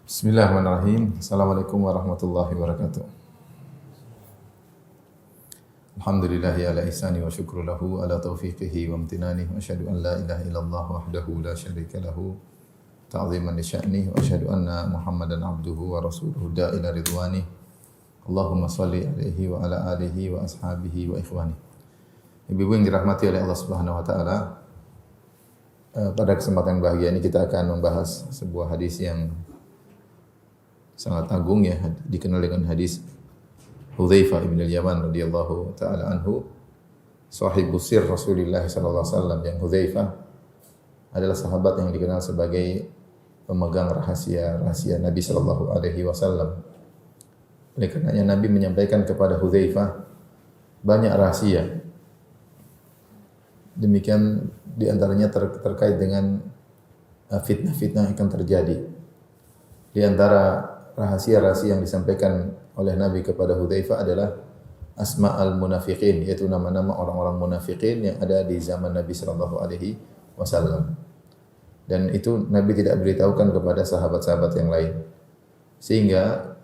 Bismillahirrahmanirrahim. Assalamualaikum warahmatullahi wabarakatuh. Alhamdulillahi ala ihsani wa syukru lahu ala taufiqihi wa amtinani wa asyhadu an la ilaha illallah wahdahu la syarika lahu ta'ziman li sya'ni wa asyhadu anna Muhammadan abduhu wa rasuluhu da'ila ridwani. Allahumma salli alaihi wa ala alihi wa ashabihi wa ikhwani. Ibu-ibu yang dirahmati oleh Allah Subhanahu wa taala, pada kesempatan bahagia ini kita akan membahas sebuah hadis yang sangat agung, ya, dikenal dengan hadis Hudzaifah bin al-Yaman radhiyallahu taala anhu, sahibus sir Rasulullah sallallahu alaihi wasallam. Yang Hudzaifah adalah sahabat yang dikenal sebagai pemegang rahasia Nabi sallallahu alaihi wasallam. Oleh karenanya Nabi menyampaikan kepada Hudzaifah banyak rahasia. Demikian diantaranya terkait dengan fitnah-fitnah yang akan terjadi. Di antara rahasia-rahasia yang disampaikan oleh Nabi kepada Hudzaifah adalah asma'al munafiqin, yaitu nama-nama orang-orang munafiqin yang ada di zaman Nabi sallallahu alaihi wasallam. Dan itu Nabi tidak beritahukan kepada sahabat-sahabat yang lain. Sehingga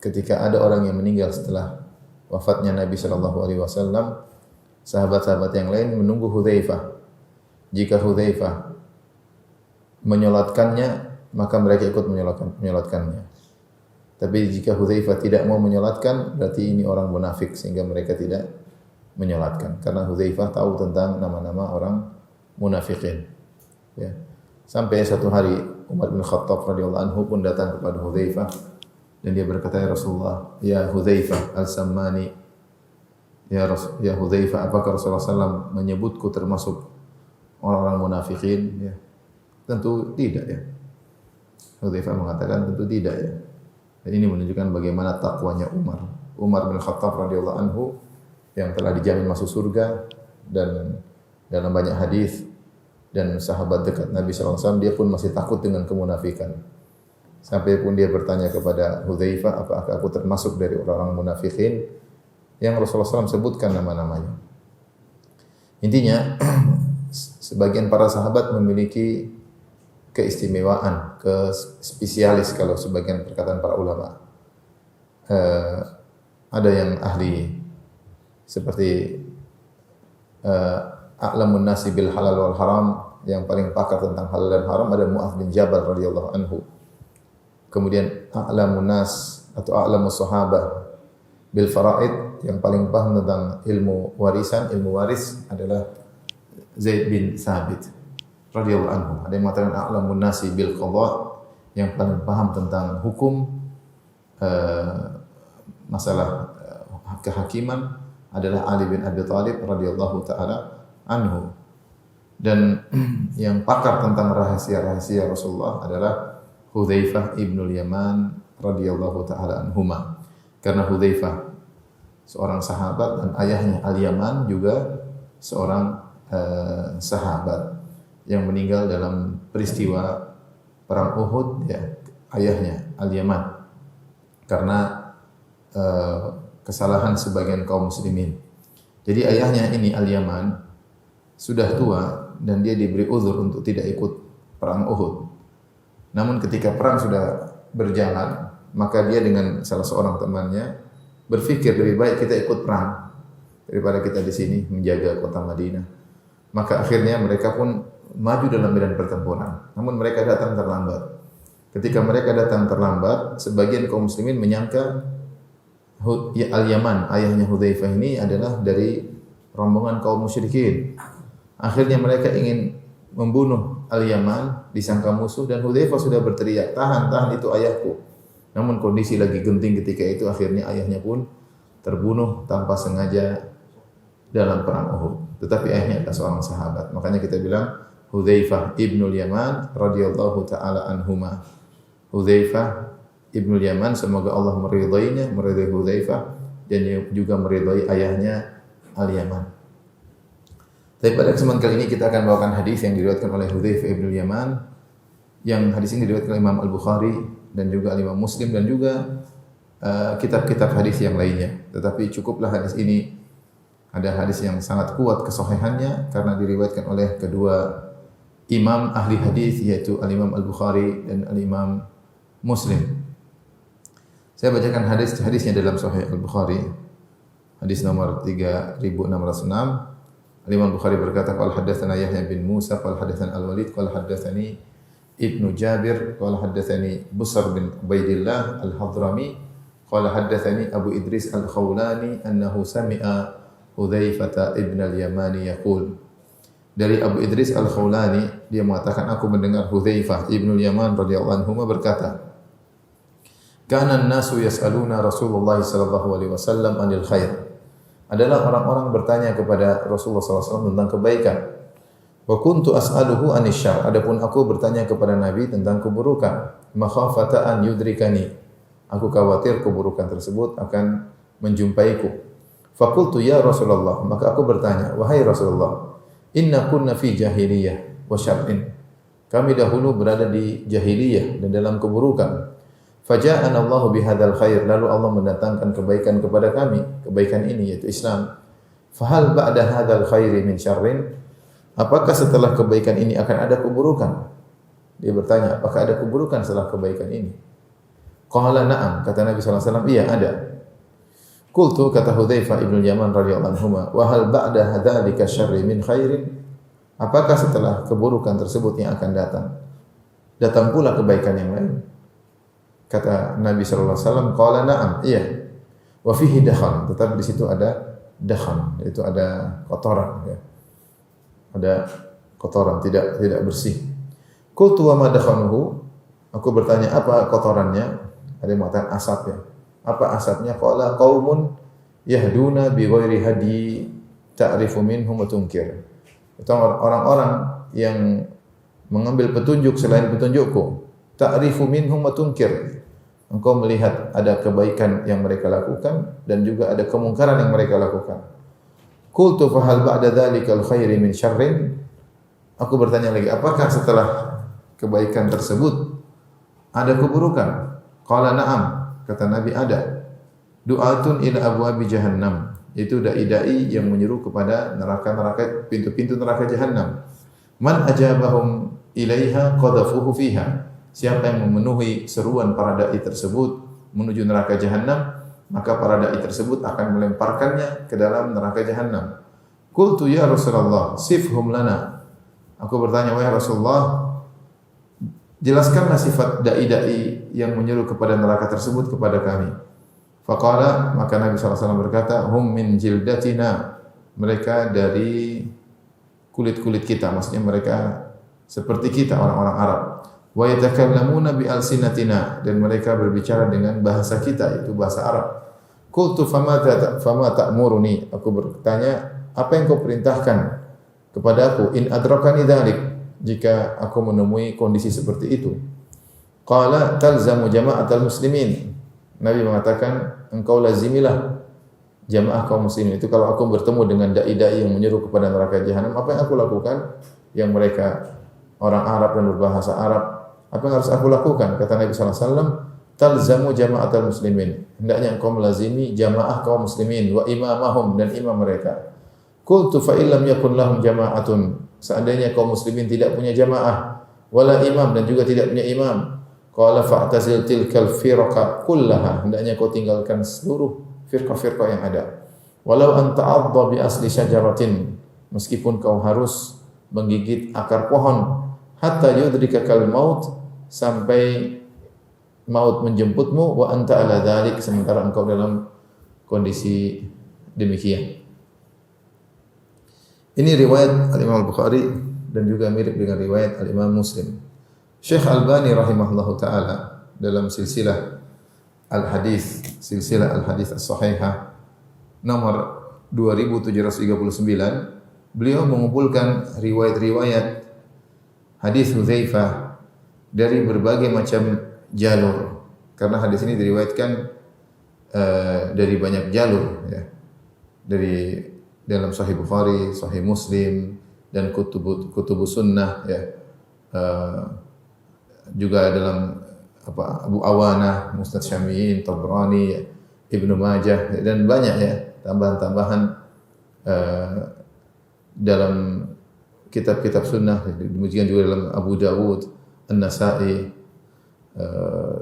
ketika ada orang yang meninggal setelah wafatnya Nabi sallallahu alaihi wasallam, sahabat-sahabat yang lain menunggu Hudzaifah. Jika Hudzaifah menyolatkannya, maka mereka ikut menyolatkannya. Tapi jika Hudzaifah tidak mau menyolatkan, berarti ini orang munafik sehingga mereka tidak menyolatkan. Karena Hudzaifah tahu tentang nama-nama orang munafikin. Ya. Sampai satu hari Umar bin Khattab radhiyallahu anhu pun datang kepada Hudzaifah dan dia berkata, "Ya Rasulullah, ya Hudzaifah al-Sammani, ya Hudzaifah, apakah Rasulullah SAW menyebutku termasuk orang-orang munafikin?" Ya. Tentu tidak, ya. Hudzaifah mengatakan tentu tidak, ya. Dan ini menunjukkan bagaimana takwanya Umar bin Khattab radhiyallahu anhu yang telah dijamin masuk surga, dan dalam banyak hadis dan sahabat dekat Nabi sallallahu alaihi wasallam, dia pun masih takut dengan kemunafikan. Sampai pun dia bertanya kepada Hudzaifah, apakah aku termasuk dari orang-orang munafikin yang Rasulullah SAW sebutkan nama-namanya. Intinya sebagian para sahabat memiliki keistimewaan, spesialis kalau sebagian perkataan para ulama. Ada yang ahli seperti a'lamun nasi bil halal wal haram, yang paling pakar tentang halal dan haram ada Mu'adz bin Jabal radhiyallahu anhu. Kemudian a'lamun nas atau a'lamus sahabah bil faraid, yang paling paham tentang ilmu warisan, ilmu waris adalah Zaid bin Thabit radhiyallahu anhu. Ada yang mengatakan a'lamun nasi bil qadha, yang paling paham tentang hukum masalah kehakiman adalah Ali bin Abi Thalib radhiyallahu taala anhu. Dan yang pakar tentang rahasia-rahasia Rasulullah adalah Hudzaifah ibnul Yaman radhiyallahu taala anhuma. Karena Hudzaifah seorang sahabat dan ayahnya Al-Yaman juga seorang sahabat yang meninggal dalam peristiwa perang Uhud, ya, ayahnya Al-Yaman, karena kesalahan sebagian kaum muslimin. Jadi ayahnya ini Al-Yaman sudah tua dan dia diberi uzur untuk tidak ikut perang Uhud. Namun ketika perang sudah berjalan, maka dia dengan salah seorang temannya berpikir lebih baik kita ikut perang daripada kita di sini menjaga kota Madinah. Maka akhirnya mereka pun maju dalam medan pertempuran. Namun mereka datang terlambat. Ketika mereka datang terlambat, sebagian kaum muslimin menyangka Al-Yaman, ayahnya Hudzaifah ini adalah dari rombongan kaum musyrikin. Akhirnya mereka ingin membunuh Al-Yaman, disangka musuh, dan Hudzaifah sudah berteriak, "Tahan, tahan, itu ayahku." Namun kondisi lagi genting ketika itu, akhirnya ayahnya pun terbunuh tanpa sengaja dalam perang Uhud. Tetapi ayahnya adalah seorang sahabat. Makanya kita bilang Hudzaifah ibnul Yaman radhiyallahu taala anhuma. Hudzaifah ibnul Yaman, semoga Allah meridainya, meridai Hudzaifah, dan juga meridai ayahnya Al-Yaman. Tapi pada kesempatan kali ini kita akan bawakan hadis yang diriwayatkan oleh Hudzaifah ibnul Yaman, yang hadis ini diriwayatkan oleh Imam Al-Bukhari dan juga Imam Muslim dan juga kitab-kitab hadis yang lainnya. Tetapi cukuplah hadis ini, ada hadis yang sangat kuat kesahihannya karena diriwayatkan oleh kedua imam ahli hadis, yaitu Al-Imam Al-Bukhari dan Al-Imam Muslim. Saya bacakan hadisnya dalam Sahih Al-Bukhari. Hadis nomor 3606. Imam Bukhari berkata, qala haddatsana Yahya bin Musa, qala haddatsana Al-Walid, qala haddatsani Ibnu Jabir, qala haddatsani Busr bin Ubaidillah Al-Hadrami, qala haddatsani Abu Idris Al-Khawlani annahu sami'a Hudzaifah ibn al-Yamani yaqul. Dari Abu Idris Al-Khawlani, dia mengatakan, aku mendengar Hudzaifah ibn al-Yaman radhiyallahu anhu berkata, kana an-nasu yas'aluna Rasulullah sallallahu alaihi wasallam 'anil khair. Adalah orang-orang bertanya kepada Rasulullah SAW tentang kebaikan. Wa kuntu as'aluhu 'anil syarr. Adapun aku bertanya kepada Nabi tentang keburukan. Makhafata an yudrikani. Aku khawatir keburukan tersebut akan menjumpaiku. Faqultu ya Rasulullah, maka aku bertanya, wahai Rasulullah, inna kunna fi jahiliyah wa syarrin. Kami dahulu berada di jahiliyah dan dalam keburukan. Faja'ana Allahu bihadzal khair, lalu Allah mendatangkan kebaikan kepada kami, kebaikan ini yaitu Islam. Fahal ba'da hadzal khairi min syarrin? Apakah setelah kebaikan ini akan ada keburukan? Dia bertanya, apakah ada keburukan setelah kebaikan ini? Qala na'am, kata Nabi sallallahu alaihi wasallam, iya ada. Qultu, kata Hudzaifah ibn Yaman radhiyallahu anhu, wa hal ba'da hadzalika syarri min khairin? Apakah setelah keburukan tersebut yang akan datang pula kebaikan yang lain? Kata Nabi sallallahu alaihi wasallam, qala na'am, iya. Wa fihi dakhan, tetapi di situ ada dakhan, yaitu ada kotoran ya. Ada kotoran, tidak bersih. Qultu wa ma dakhanuhu? Aku bertanya, apa kotorannya? Ada yang mengatakan asap ya. Apa asapnya? Qala qaumun yahduna bi ghairi hadi ta'rifu minhum wa tunkir. Itu orang-orang yang mengambil petunjuk selain petunjukku. Ta'rifu minhum wa tunkir. Engkau melihat ada kebaikan yang mereka lakukan dan juga ada kemungkaran yang mereka lakukan. Qultu fa hal ba'da dzalikal khairi min syarrin? Aku bertanya lagi, apakah setelah kebaikan tersebut ada keburukan? Qala na'am, kata Nabi ada. Du'atun ila abwabi jahannam. Itu dai-dai yang menyeru kepada neraka-neraka, pintu-pintu neraka jahannam. Man ajabahum ilaiha qadhafuhu fiha. Siapa yang memenuhi seruan para dai tersebut menuju neraka jahanam, maka para dai tersebut akan melemparkannya ke dalam neraka jahanam. Qultu ya Rasulullah, sifhum lana. Aku bertanya, wahai Rasulullah, jelaskanlah sifat dai-dai yang menyeru kepada neraka tersebut kepada kami. Faqala, maka Nabi SAW berkata, hum min jildatina. Mereka dari kulit-kulit kita, maksudnya mereka seperti kita orang-orang Arab. Wa yatakallamuna bi alsinatina, dan mereka berbicara dengan bahasa kita, itu bahasa Arab. Qultu fama ta'muruni? Aku bertanya, apa yang kau perintahkan kepada aku? In adrakani dzalik, jika aku menemui kondisi seperti itu. Qala talzamu jama'atal muslimin. Nabi mengatakan, engkau lazimilah jamaah kaum muslimin. Itu kalau aku bertemu dengan dai-dai yang menyeru kepada neraka jahanam, apa yang aku lakukan? Yang mereka orang Arab dan berbahasa Arab, apa yang harus aku lakukan? Kata Nabi sallallahu alaihi wasallam, talzamu jama'atal muslimin. Hendaknya engkau melazimi jamaah kaum muslimin wa imamahum, dan imam mereka. Qultu fa illam yakun lahum jama'atun. Seandainya kaum muslimin tidak punya jamaah, wala imam, dan juga tidak punya imam. Qala fa'tazil tilkal firqa kullaha. Hendaknya kau tinggalkan seluruh firqah-firqah yang ada. Walau anta 'adda bi asli syajaratin, meskipun kau harus menggigit akar pohon, hatta yudrikakal maut, sampai maut menjemputmu, wa anta ala dzalik, sementara engkau dalam kondisi demikian. Ini riwayat Al-Imam Al-Bukhari dan juga mirip dengan riwayat Al-Imam Muslim. Syekh Albani rahimahullahu taala dalam silsilah al-hadis as-sahihah nomor 2739, beliau mengumpulkan riwayat-riwayat hadis Hudzaifah dari berbagai macam jalur, karena hadis ini diriwayatkan dari banyak jalur ya. Dari dalam Sahih Bukhari, Sahih Muslim, dan kutubus sunnah ya. Juga dalam Abu Awanah, Musnad Syami'in, Tabrani, Ibnu Majah, dan banyak ya tambahan-tambahan dalam kitab-kitab sunnah. Demikian juga dalam Abu Dawud, An-Nasa'i,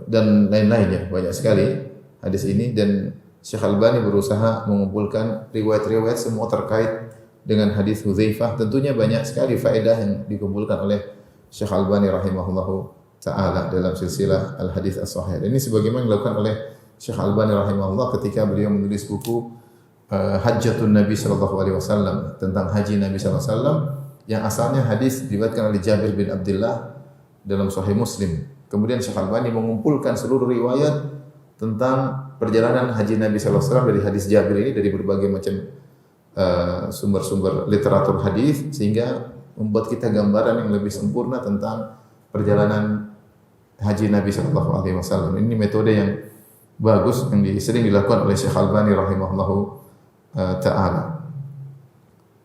dan lain-lainnya, banyak sekali hadis ini, dan Syekh Albani berusaha mengumpulkan riwayat-riwayat semua terkait dengan hadis Hudzaifah. Tentunya banyak sekali faedah yang dikumpulkan oleh Syekh Albani rahimahullahu taala dalam silsilah Al-Hadits As-Shahih. Ini sebagaimana dilakukan oleh Syekh Albani rahimahullah ketika beliau menulis buku Hajjatun Nabi sallallahu alaihi wasallam, tentang haji Nabi sallallahu alaihi wasallam, yang asalnya hadis diriwayatkan oleh Jabir bin Abdullah dalam Sahih Muslim. Kemudian Syekh Albani mengumpulkan seluruh riwayat tentang perjalanan haji Nabi sallallahu alaihi wasallam dari hadis Jabir ini dari berbagai macam sumber-sumber literatur hadis, sehingga membuat kita gambaran yang lebih sempurna tentang perjalanan haji Nabi sallallahu alaihi wasallam. Ini metode yang bagus yang sering dilakukan oleh Syekh Albani rahimahullahu taala.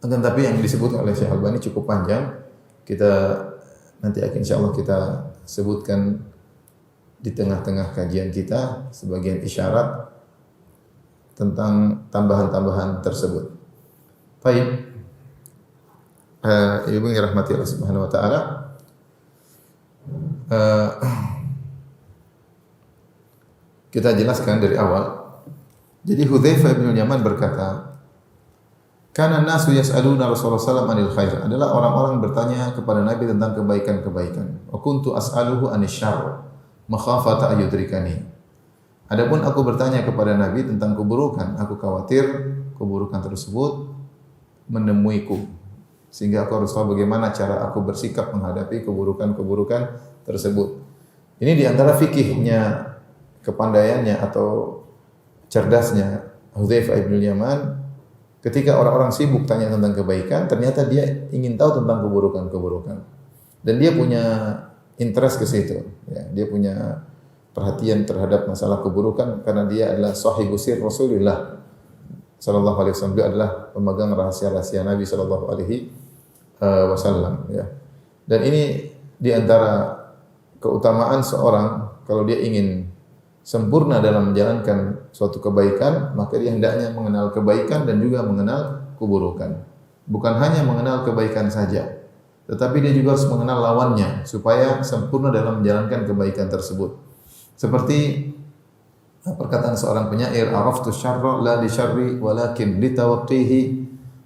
Akan tapi yang disebutkan oleh Syekh Albani cukup panjang. Kita nanti akan insyaallah kita sebutkan di tengah-tengah kajian kita sebagian isyarat tentang tambahan-tambahan tersebut. Baik. Ibu yang dirahmati Allah Subhanahu wa taala. Kita jelaskan dari awal. Jadi Hudzaifah bin Yaman berkata, "Kana nasu yas'aluna Rasulullah sallallahu alaihi wasallam 'anil khair." Adalah orang-orang bertanya kepada Nabi tentang kebaikan-kebaikan. Wa kuntu as'aluhu 'anil syarr makhafata ayyudrikani. Adapun aku bertanya kepada Nabi tentang keburukan, aku khawatir keburukan tersebut menemuiku, sehingga aku harus tahu bagaimana cara aku bersikap menghadapi keburukan-keburukan tersebut. Ini di antara fikihnya, kepandaiannya atau cerdasnya Hudzaifah bin Yaman, ketika orang-orang sibuk tanya tentang kebaikan, ternyata dia ingin tahu tentang keburukan-keburukan. Dan dia punya interest ke situ. Ya, dia punya perhatian terhadap masalah keburukan karena dia adalah sahibu sir Rasulullah sallallahu alaihi wasallam. Dia adalah pemegang rahasia-rahasia Nabi sallallahu alaihi wasallam, ya. Dan ini di antara keutamaan seorang, kalau dia ingin sempurna dalam menjalankan suatu kebaikan, maka dia hendaknya mengenal kebaikan dan juga mengenal keburukan. Bukan hanya mengenal kebaikan saja, tetapi dia juga harus mengenal lawannya supaya sempurna dalam menjalankan kebaikan tersebut. Seperti perkataan seorang penyair, "Araftu syarra la li syarri walakin li tawaqqihi,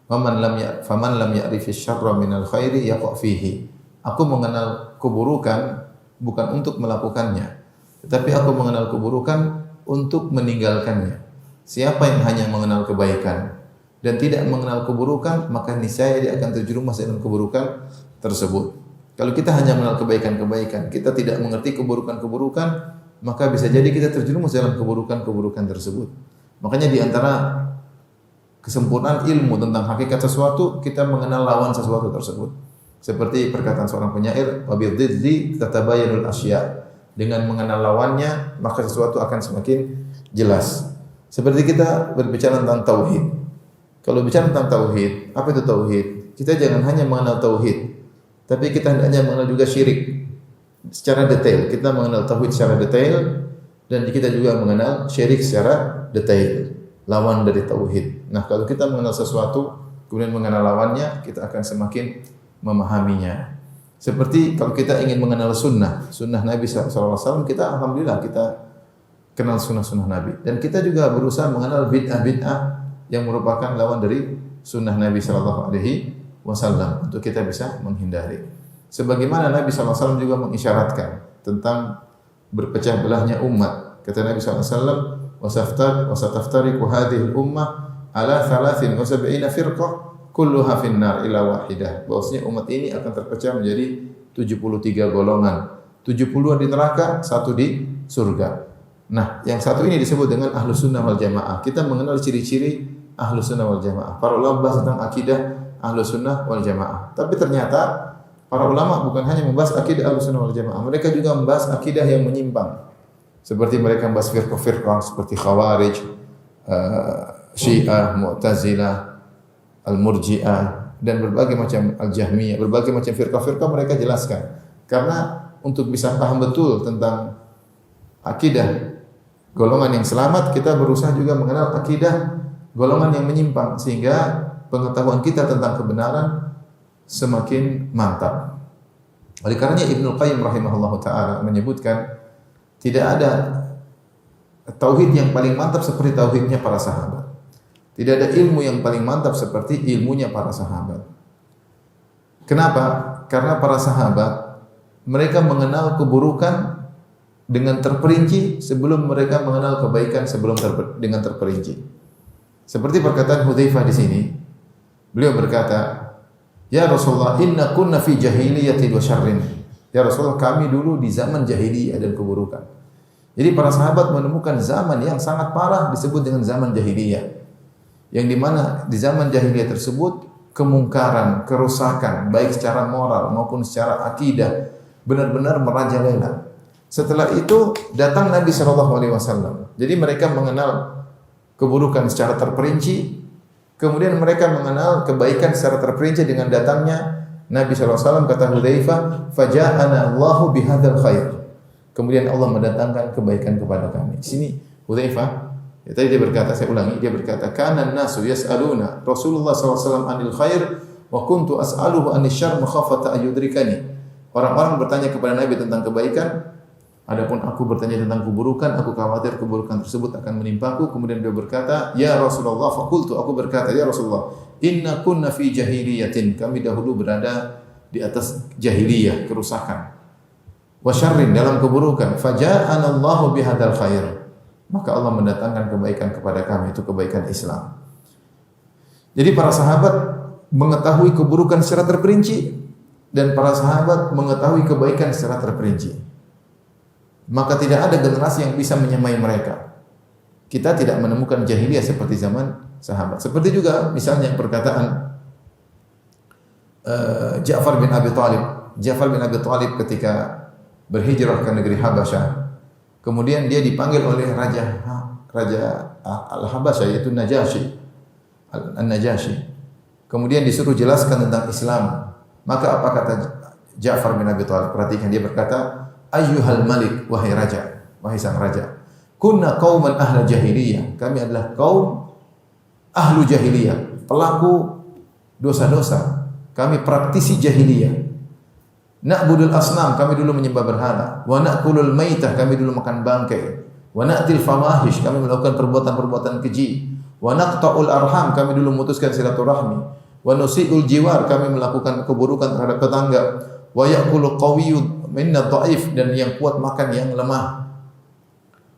faman lam ya'rifi syarra minal khairi yaqa' fihi." Aku mengenal keburukan bukan untuk melakukannya, tetapi aku mengenal keburukan untuk meninggalkannya. Siapa yang hanya mengenal kebaikan dan tidak mengenal keburukan, maka niscaya dia akan terjerumus dalam keburukan tersebut. Kalau kita hanya mengenal kebaikan-kebaikan, kita tidak mengerti keburukan-keburukan, maka bisa jadi kita terjerumus dalam keburukan-keburukan tersebut. Makanya di antara kesempurnaan ilmu tentang hakikat sesuatu, kita mengenal lawan sesuatu tersebut. Seperti perkataan seorang penyair, "Wabidziddi tatabayyanul asya." Dengan mengenal lawannya, maka sesuatu akan semakin jelas. Seperti kita berbicara tentang tauhid. Kalau bicara tentang tauhid, apa itu tauhid? Kita jangan hanya mengenal tauhid, tapi kita hendaknya mengenal juga syirik secara detail. Kita mengenal tauhid secara detail dan kita juga mengenal syirik secara detail, lawan dari tauhid. Nah, kalau kita mengenal sesuatu kemudian mengenal lawannya, kita akan semakin memahaminya. Seperti kalau kita ingin mengenal sunnah Nabi SAW, kita alhamdulillah kita kenal sunnah Nabi. Dan kita juga berusaha mengenal bid'ah yang merupakan lawan dari sunnah Nabi SAW untuk kita bisa menghindari. Sebagaimana Nabi SAW juga mengisyaratkan tentang berpecah belahnya umat. Kata Nabi SAW, "Wasataftariqu hadhihi al-ummah ala 73 firqah kulluha finnar ila wahidah." Bahwasanya umat ini akan terpecah menjadi 73 golongan. 70 di neraka, 1 di surga. Nah, yang satu ini disebut dengan Ahlus Sunnah wal Jamaah. Kita mengenal ciri-ciri Ahlus Sunnah wal Jamaah. Para ulama bahas tentang akidah Ahlus Sunnah wal Jamaah. Tapi ternyata para ulama bukan hanya membahas akidah Ahlus Sunnah wal Jamaah. Mereka juga membahas akidah yang menyimpang. Seperti mereka membahas firqah-firqah seperti Khawarij, Syiah, Mu'tazilah, Al-Murji'ah dan berbagai macam Al-Jahmiyah, berbagai macam firqah-firqah mereka jelaskan. Karena untuk bisa paham betul tentang akidah golongan yang selamat, kita berusaha juga mengenal akidah golongan yang menyimpang sehingga pengetahuan kita tentang kebenaran semakin mantap. Oleh karenanya Ibnu Qayyim rahimahullahu taala menyebutkan Tidak ada tauhid yang paling mantap seperti tauhidnya para sahabat. Tidak ada ilmu yang paling mantap seperti ilmunya para sahabat. Kenapa? Karena para sahabat mereka mengenal keburukan dengan terperinci sebelum mereka mengenal kebaikan dengan terperinci. Seperti perkataan Hudzaifah di sini, beliau berkata, "Ya Rasulullah, inna kunna fi jahiliyatin wa syarrin." Ya Rasulullah, kami dulu di zaman jahiliyah dan keburukan. Jadi para sahabat menemukan zaman yang sangat parah disebut dengan zaman jahiliyah. Yang dimana di zaman jahiliyah tersebut kemungkaran, kerusakan, baik secara moral maupun secara akidah benar-benar merajalela. Setelah itu datang Nabi SAW. Jadi mereka mengenal keburukan secara terperinci, kemudian mereka mengenal kebaikan secara terperinci dengan datangnya Nabi SAW. Kata Hudzaifah, "Faja'ana Allahu bihadzal khair." Kemudian Allah mendatangkan kebaikan kepada kami. Di sini Hudzaifah, ya, tadi dia berkata, saya ulangi, dia berkata, "Kana an-nasu yas'aluna Rasulullah SAW anil khair wa kuntu as'aluhu anis syarr makhafata ayyudrikani." Orang-orang bertanya kepada Nabi tentang kebaikan, adapun aku bertanya tentang keburukan, aku khawatir keburukan tersebut akan menimpaku. Kemudian dia berkata, "Ya Rasulullah," faqultu, aku berkata, "Ya Rasulullah, inna kunna fi jahiliyatin." Kami dahulu berada di atas jahiliyah, kerusakan. Wa syarrin, dalam keburukan. Faja'ana Allahu bihadzal khair. Maka Allah mendatangkan kebaikan kepada kami, itu kebaikan Islam. Jadi para sahabat mengetahui keburukan secara terperinci dan para sahabat mengetahui kebaikan secara terperinci. Maka tidak ada generasi yang bisa menyamai mereka. Kita tidak menemukan jahiliyah seperti zaman sahabat. Seperti juga misalnya perkataan Ja'far bin Abi Thalib. Ja'far bin Abi Thalib ketika berhijrah ke negeri Habasyah, kemudian dia dipanggil oleh Raja Al-Habasyah, yaitu Najasyi. Al-Najasyi. Kemudian disuruh jelaskan tentang Islam. Maka apa kata Ja'far bin Abi Thalib? Perhatikan, dia berkata, "Ayyuhal malik, wahai raja, wahai sang raja. Kunna qauman ahla jahiliyah." Kami adalah kaum ahlu jahiliyah, pelaku dosa-dosa. Kami praktisi jahiliyah. Na'budul asnam, kami dulu menyembah berhala. Wa na'kulul maitah, kami dulu makan bangkai. Wa na'til fawahish, kami melakukan perbuatan-perbuatan keji. Wa naqta'ul arham, kami dulu memutuskan silaturahmi. Wa nusi'ul jiwar, kami melakukan keburukan terhadap tetangga. Wa ya'kulu qawiyyu minna dha'if, dan yang kuat makan yang lemah.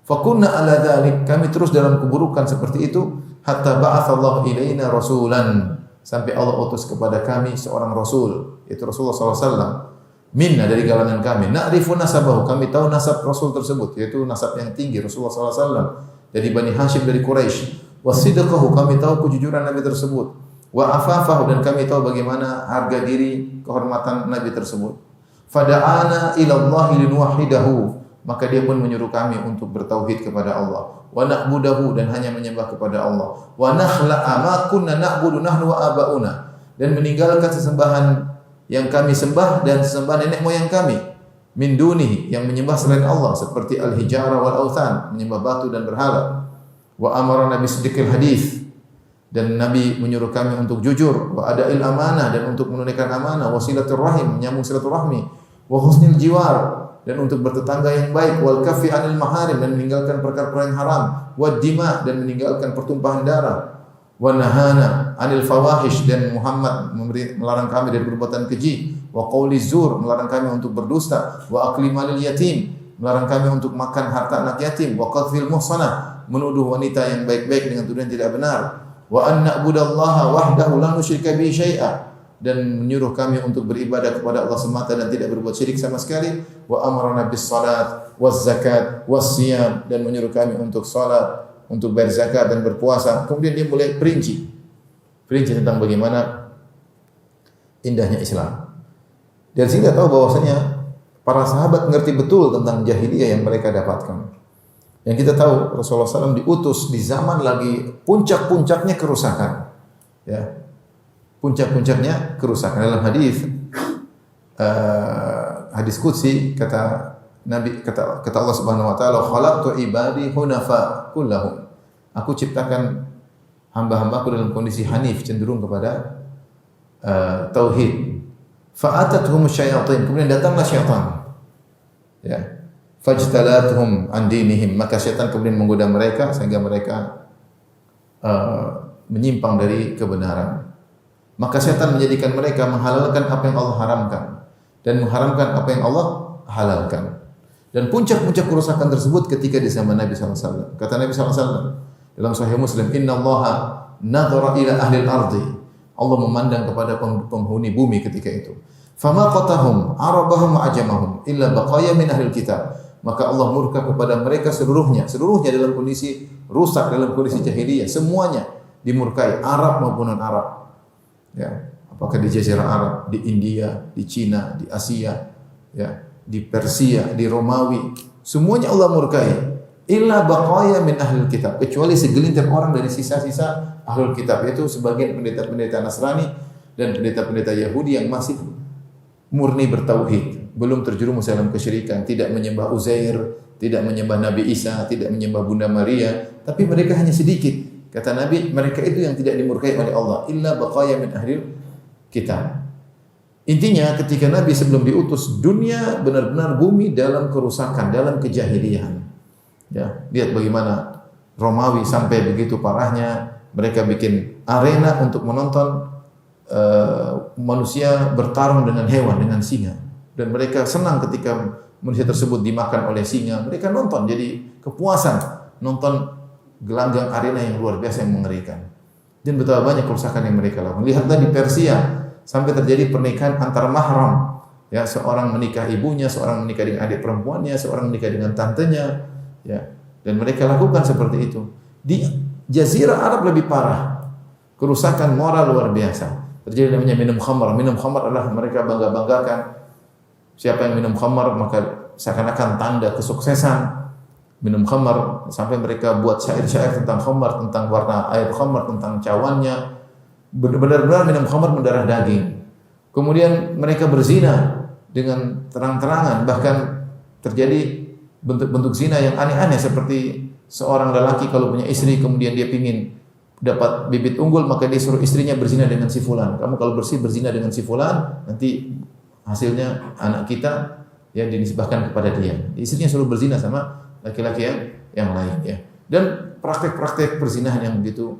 Fa kunna ala dzalik, kami terus dalam keburukan seperti itu hatta ba'atsallahu ilaina rasulan, sampai Allah utus kepada kami seorang rasul, yaitu Rasulullah SAW. Minna, dari kalangan kami. Na'rifu nasabahu, kami tahu nasab Rasul tersebut, yaitu nasab yang tinggi, Rasulullah SAW dari Bani Hashim, dari Quraisy. Wa sidqahu, kami tahu kejujuran Nabi tersebut. Wa afafahu, dan kami tahu bagaimana harga diri, kehormatan Nabi tersebut. Fada'ana ila Allahi linuwahidahu, maka dia pun menyuruh kami untuk bertauhid kepada Allah. Wa na'budahu, dan hanya menyembah kepada Allah. Wa nakhla'a ma kunna na'budu nahnu wa aba'una, dan meninggalkan sesembahan yang kami sembah dan sesembahan nenek moyang kami, min dunihi, yang menyembah selain Allah, seperti al-hijara wal authan, menyembah batu dan berhala. Wa amarna bisidqil hadis, dan Nabi menyuruh kami untuk jujur. Wa ada'il amanah, dan untuk menunaikan amanah. Wa silatur rahim, menyambung silaturahmi. Wa husnil jiwar, dan untuk bertetangga yang baik. Wal kaffi anil maharim, dan meninggalkan perkara-perkara yang haram. Wa dima, dan meninggalkan pertumpahan darah. Wa nahana anil fawahish, dan Muhammad melarang kami dari perbuatan keji. Wa qauli zur, melarang kami untuk berdusta. Wa akli malil yatim, melarang kami untuk makan harta anak yatim. Wa qadfil muhsanah, menuduh wanita yang baik-baik dengan tuduhan tidak benar. Wa an na'budallaha wahdahu la nusyrika bihi syai'a, dan menyuruh kami untuk beribadah kepada Allah semata dan tidak berbuat syirik sama sekali. Wa amarna bis salat waz zakat was siyam, dan menyuruh kami untuk salat, untuk bayar zakat dan berpuasa. Kemudian dia mulai perinci tentang bagaimana indahnya Islam. Dan sehingga tahu bahwasanya para sahabat mengerti betul tentang jahiliyah yang mereka dapatkan. Yang kita tahu Rasulullah SAW diutus di zaman lagi puncak-puncaknya kerusakan. Ya, puncak-puncaknya kerusakan. Dalam hadis qudsi kata Nabi, kata Allah Subhanahu wa taala, "Khalaqtu ibadi hunafa kullahum." Aku ciptakan hamba-hambaku dalam kondisi hanif, cenderung kepada tauhid. Fa'atatuhum syayatin, kemudian datanglah syaitan. Ya. fajtalatuhum an dinihim, maka syaitan kemudian menggoda mereka sehingga mereka menyimpang dari kebenaran. Maka syaitan menjadikan mereka menghalalkan apa yang Allah haramkan dan mengharamkan apa yang Allah halalkan. Dan puncak-puncak kerusakan tersebut ketika di zaman Nabi SAW. Kata Nabi SAW dalam Sahih Muslim, Inna Allaha nadhara ila ahli al-ardi. Allah memandang kepada penghuni bumi ketika itu. Fama qatahum arabahum wa ajamahum illa baqaya min ahli kitab. Maka Allah murka kepada mereka seluruhnya dalam kondisi rusak, dalam kondisi jahiliyah, semuanya dimurkai, Arab maupun non-Arab. Ya, apakah di Jazirah Arab, di India, di Cina, di Asia, ya, di Persia, di Romawi, semuanya Allah murkai. Illa baqaya min ahli kitab, kecuali segelintir orang dari sisa-sisa ahlul kitab, yaitu sebagian pendeta-pendeta Nasrani dan pendeta-pendeta Yahudi yang masih murni bertauhid, belum terjerumus dalam kesyirikan, tidak menyembah Uzair, tidak menyembah Nabi Isa, tidak menyembah Bunda Maria, tapi mereka hanya sedikit. Kata Nabi, mereka itu yang tidak dimurkai oleh Allah, illa baqaya min ahli kitab. Intinya ketika Nabi sebelum diutus, dunia benar-benar bumi dalam kerusakan, dalam kejahilian. Ya, lihat bagaimana Romawi sampai begitu parahnya, mereka bikin arena untuk menonton manusia bertarung dengan hewan, dengan singa. Dan mereka senang ketika manusia tersebut dimakan oleh singa. Mereka nonton, jadi kepuasan nonton gelanggang arena yang luar biasa, yang mengerikan. Dan betapa banyak kerusakan yang mereka lakukan. Lihatlah di Persia, sampai terjadi pernikahan antar mahram. Ya, seorang menikah ibunya, seorang menikah dengan adik perempuannya, seorang menikah dengan tantenya. Ya, dan mereka lakukan seperti itu. Di Jazirah Arab lebih parah. Kerusakan moral luar biasa. Terjadi namanya minum khamar. Minum khamar adalah mereka bangga-banggakan. Siapa yang minum khamar maka seakan-akan tanda kesuksesan. Minum khamar sampai mereka buat syair-syair tentang khamar, tentang warna air khamar, tentang cawannya. Benar-benar minum khamar mendarah daging. Kemudian mereka berzina dengan terang-terangan, bahkan terjadi bentuk-bentuk zina yang aneh-aneh, seperti seorang lelaki kalau punya istri kemudian dia ingin dapat bibit unggul maka dia suruh istrinya berzina dengan si fulan. Kamu kalau berzina dengan si fulan, nanti hasilnya anak kita ya dinisbahkan kepada dia. Istrinya suruh berzina sama laki-laki yang lain ya. Dan praktek-praktek perzinahan yang begitu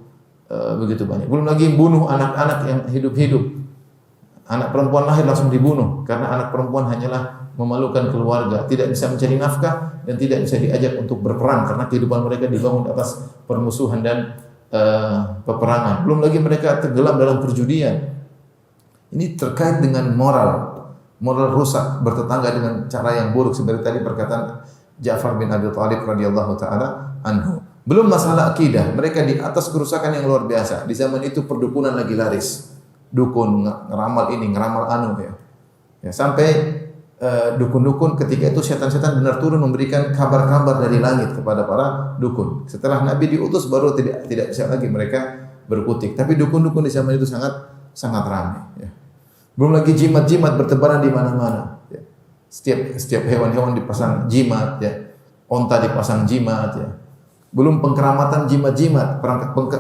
banyak. Belum lagi bunuh anak-anak yang hidup-hidup. Anak perempuan lahir langsung dibunuh karena anak perempuan hanyalah memalukan keluarga, tidak bisa mencari nafkah dan tidak bisa diajak untuk berperang karena kehidupan mereka dibangun atas permusuhan dan peperangan. Belum lagi mereka tenggelam dalam perjudian. Ini terkait dengan moral rusak, bertetangga dengan cara yang buruk seperti tadi perkataan Ja'far bin Abi Thalib radhiyallahu taala anhu. Belum masalah akidah, mereka di atas kerusakan yang luar biasa. Di zaman itu perdukunan lagi laris. Dukun ngeramal ini, ngeramal anu ya. Ya, sampai dukun-dukun ketika itu setan-setan benar turun memberikan kabar-kabar dari langit kepada para dukun. Setelah Nabi diutus baru tidak bisa lagi mereka berkutik. Tapi dukun-dukun di zaman itu sangat ramai. Ya. Belum lagi jimat-jimat bertebaran di mana-mana. Ya. Setiap hewan-hewan dipasang jimat, ya. Onta dipasang jimat, ya. Belum pengkeramatan jimat-jimat,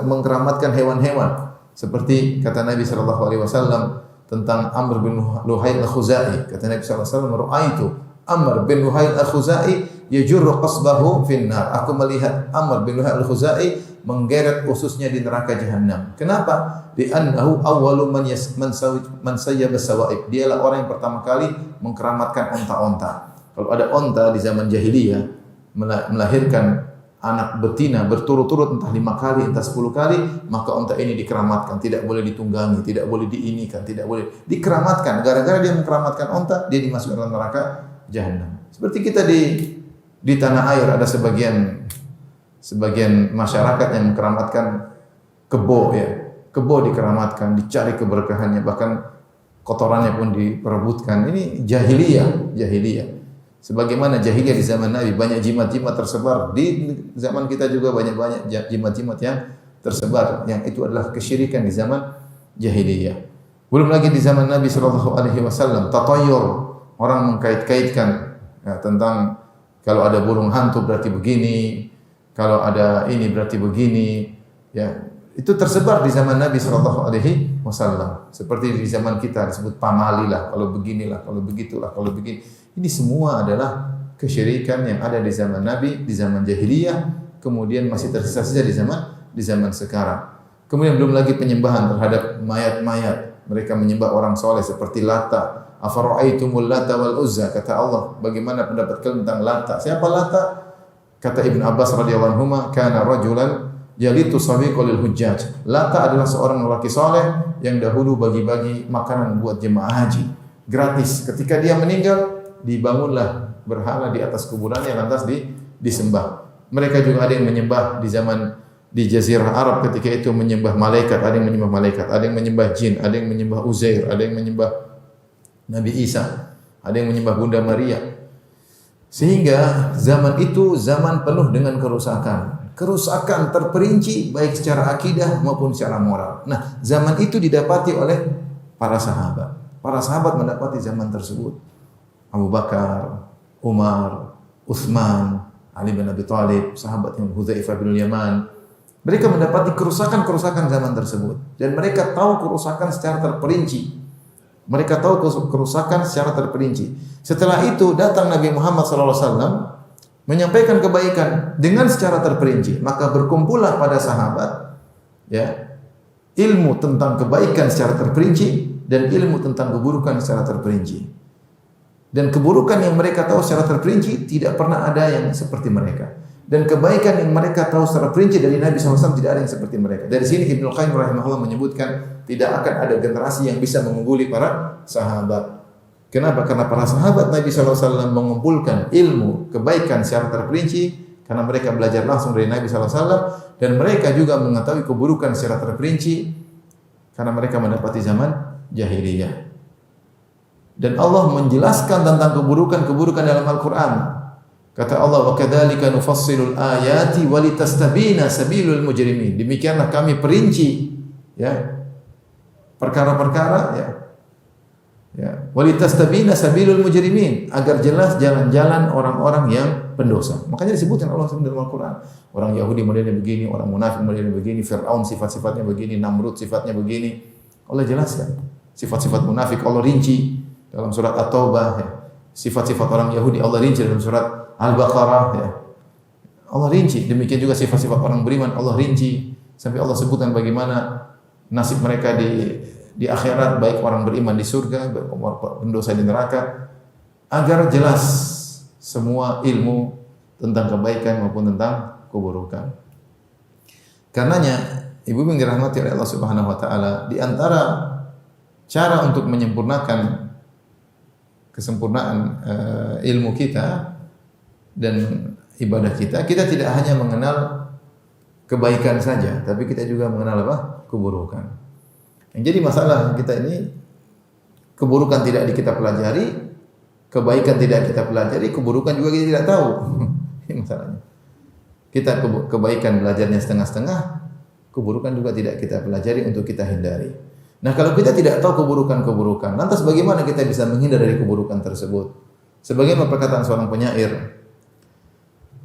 mengkeramatkan hewan-hewan. Seperti kata Nabi SAW tentang Amr bin Luhai al-Khuzai. Kata Nabi SAW, "Ra'aitu Amr bin Luhai al-Khuzai yajurru qasbahu finnar." Aku melihat Amr bin Luhai al-Khuzai menggeret ususnya di neraka jahanam. Kenapa? Li'annahu awwalu man sayyaba sawaib. Dialah orang yang pertama kali mengkeramatkan onta-onta. Kalau ada onta di zaman jahiliyah melahirkan anak betina berturut-turut entah 5 kali, entah 10 kali, maka unta ini dikeramatkan, tidak boleh ditunggangi, tidak boleh diinikan, tidak boleh dikeramatkan. Gara-gara dia mengkeramatkan unta, dia dimasukkan dalam neraka jahanam. Seperti kita di tanah air ada sebagian masyarakat yang mengkeramatkan kebo ya. Kebo dikeramatkan, dicari keberkahannya, bahkan kotorannya pun diperebutkan. Ini jahiliyah. Sebagaimana jahiliyah di zaman Nabi, banyak jimat-jimat tersebar. Di zaman kita juga banyak jimat-jimat yang tersebar. Yang itu adalah kesyirikan di zaman jahiliyah. Belum lagi di zaman Nabi SAW, tatayyur. Orang mengkait-kaitkan ya, tentang kalau ada burung hantu berarti begini, kalau ada ini berarti begini. Ya, itu tersebar di zaman Nabi SAW. Seperti di zaman kita disebut pamali lah, kalau beginilah, kalau begitulah, kalau begini. Ini semua adalah kesyirikan yang ada di zaman Nabi, di zaman jahiliyah, kemudian masih tersisa-sisa di zaman sekarang. Kemudian belum lagi penyembahan terhadap mayat-mayat. Mereka menyembah orang soleh seperti Lata. Afara'aitumul Lata wal Uzza, kata Allah, bagaimana pendapat kalian tentang Lata? Siapa Lata? Kata Ibn Abbas radhiyallahu anhu, kana rajulan yalitu sabiqa lil hujjaj. Lata adalah seorang lelaki soleh yang dahulu bagi-bagi makanan buat jemaah haji gratis. Ketika dia meninggal, dibangunlah berhala di atas kuburannya lantas disembah. Mereka juga ada yang menyembah di Jazirah Arab ketika itu menyembah malaikat, ada yang menyembah malaikat, ada yang menyembah jin, ada yang menyembah Uzair, ada yang menyembah Nabi Isa, ada yang menyembah Bunda Maria. Sehingga zaman itu zaman penuh dengan kerusakan. Kerusakan terperinci baik secara akidah maupun secara moral. Nah, zaman itu didapati oleh para sahabat. Para sahabat mendapati zaman tersebut. Abu Bakar, Umar, Utsman, Ali bin Abi Thalib, sahabat yang Hudzaifah bin Yaman. Mereka mendapati kerusakan-kerusakan zaman tersebut. Dan mereka tahu kerusakan secara terperinci. Mereka tahu kerusakan secara terperinci. Setelah itu datang Nabi Muhammad SAW menyampaikan kebaikan dengan secara terperinci. Maka berkumpullah pada sahabat ya, ilmu tentang kebaikan secara terperinci dan ilmu tentang keburukan secara terperinci. Dan keburukan yang mereka tahu secara terperinci tidak pernah ada yang seperti mereka. Dan kebaikan yang mereka tahu secara perinci dari Nabi SAW tidak ada yang seperti mereka. Dari sini Ibnu Qayyim rahimahullah menyebutkan tidak akan ada generasi yang bisa mengungguli para sahabat. Kenapa? Karena para sahabat Nabi SAW mengumpulkan ilmu kebaikan secara terperinci karena mereka belajar langsung dari Nabi SAW dan mereka juga mengetahui keburukan secara terperinci karena mereka mendapati zaman jahiliyah. Dan Allah menjelaskan tentang keburukan-keburukan dalam Al-Quran. Kata Allah, wa kadzalika nufassilul ayati walitastabina sabilul mujrimin. Demikianlah kami perinci ya perkara-perkara ya. Ya, walitastabina sabilul mujrimin, agar jelas jalan-jalan orang-orang yang pendosa. Makanya disebutkan Allah dalam Al-Qur'an, orang Yahudi modelnya begini, orang munafik modelnya begini, Firaun sifat-sifatnya begini, Namrud sifatnya begini. Allah jelaskan sifat-sifat munafik, Allah rinci dalam surat At-Taubah ya. Sifat-sifat orang Yahudi Allah rinci dalam surat Al-Baqarah ya. Allah rinci, demikian juga sifat-sifat orang beriman Allah rinci sampai Allah sebutkan bagaimana nasib mereka di akhirat, baik orang beriman di surga, baik pendosa di neraka, agar jelas semua ilmu tentang kebaikan maupun tentang keburukan. Karenanya ibu yang dirahmati oleh Allah Subhanahu wa taala, di antara cara untuk menyempurnakan kesempurnaan ilmu kita dan ibadah kita, kita tidak hanya mengenal kebaikan saja, tapi kita juga mengenal apa? Keburukan. Yang jadi masalah kita ini, keburukan tidak kita pelajari, kebaikan tidak kita pelajari, keburukan juga kita tidak tahu. Ini masalahnya. Kita kebaikan belajarnya setengah-setengah, keburukan juga tidak kita pelajari untuk kita hindari. Nah, kalau kita tidak tahu keburukan-keburukan, lantas bagaimana kita bisa menghindar dari keburukan tersebut? Sebagaimana perkataan seorang penyair,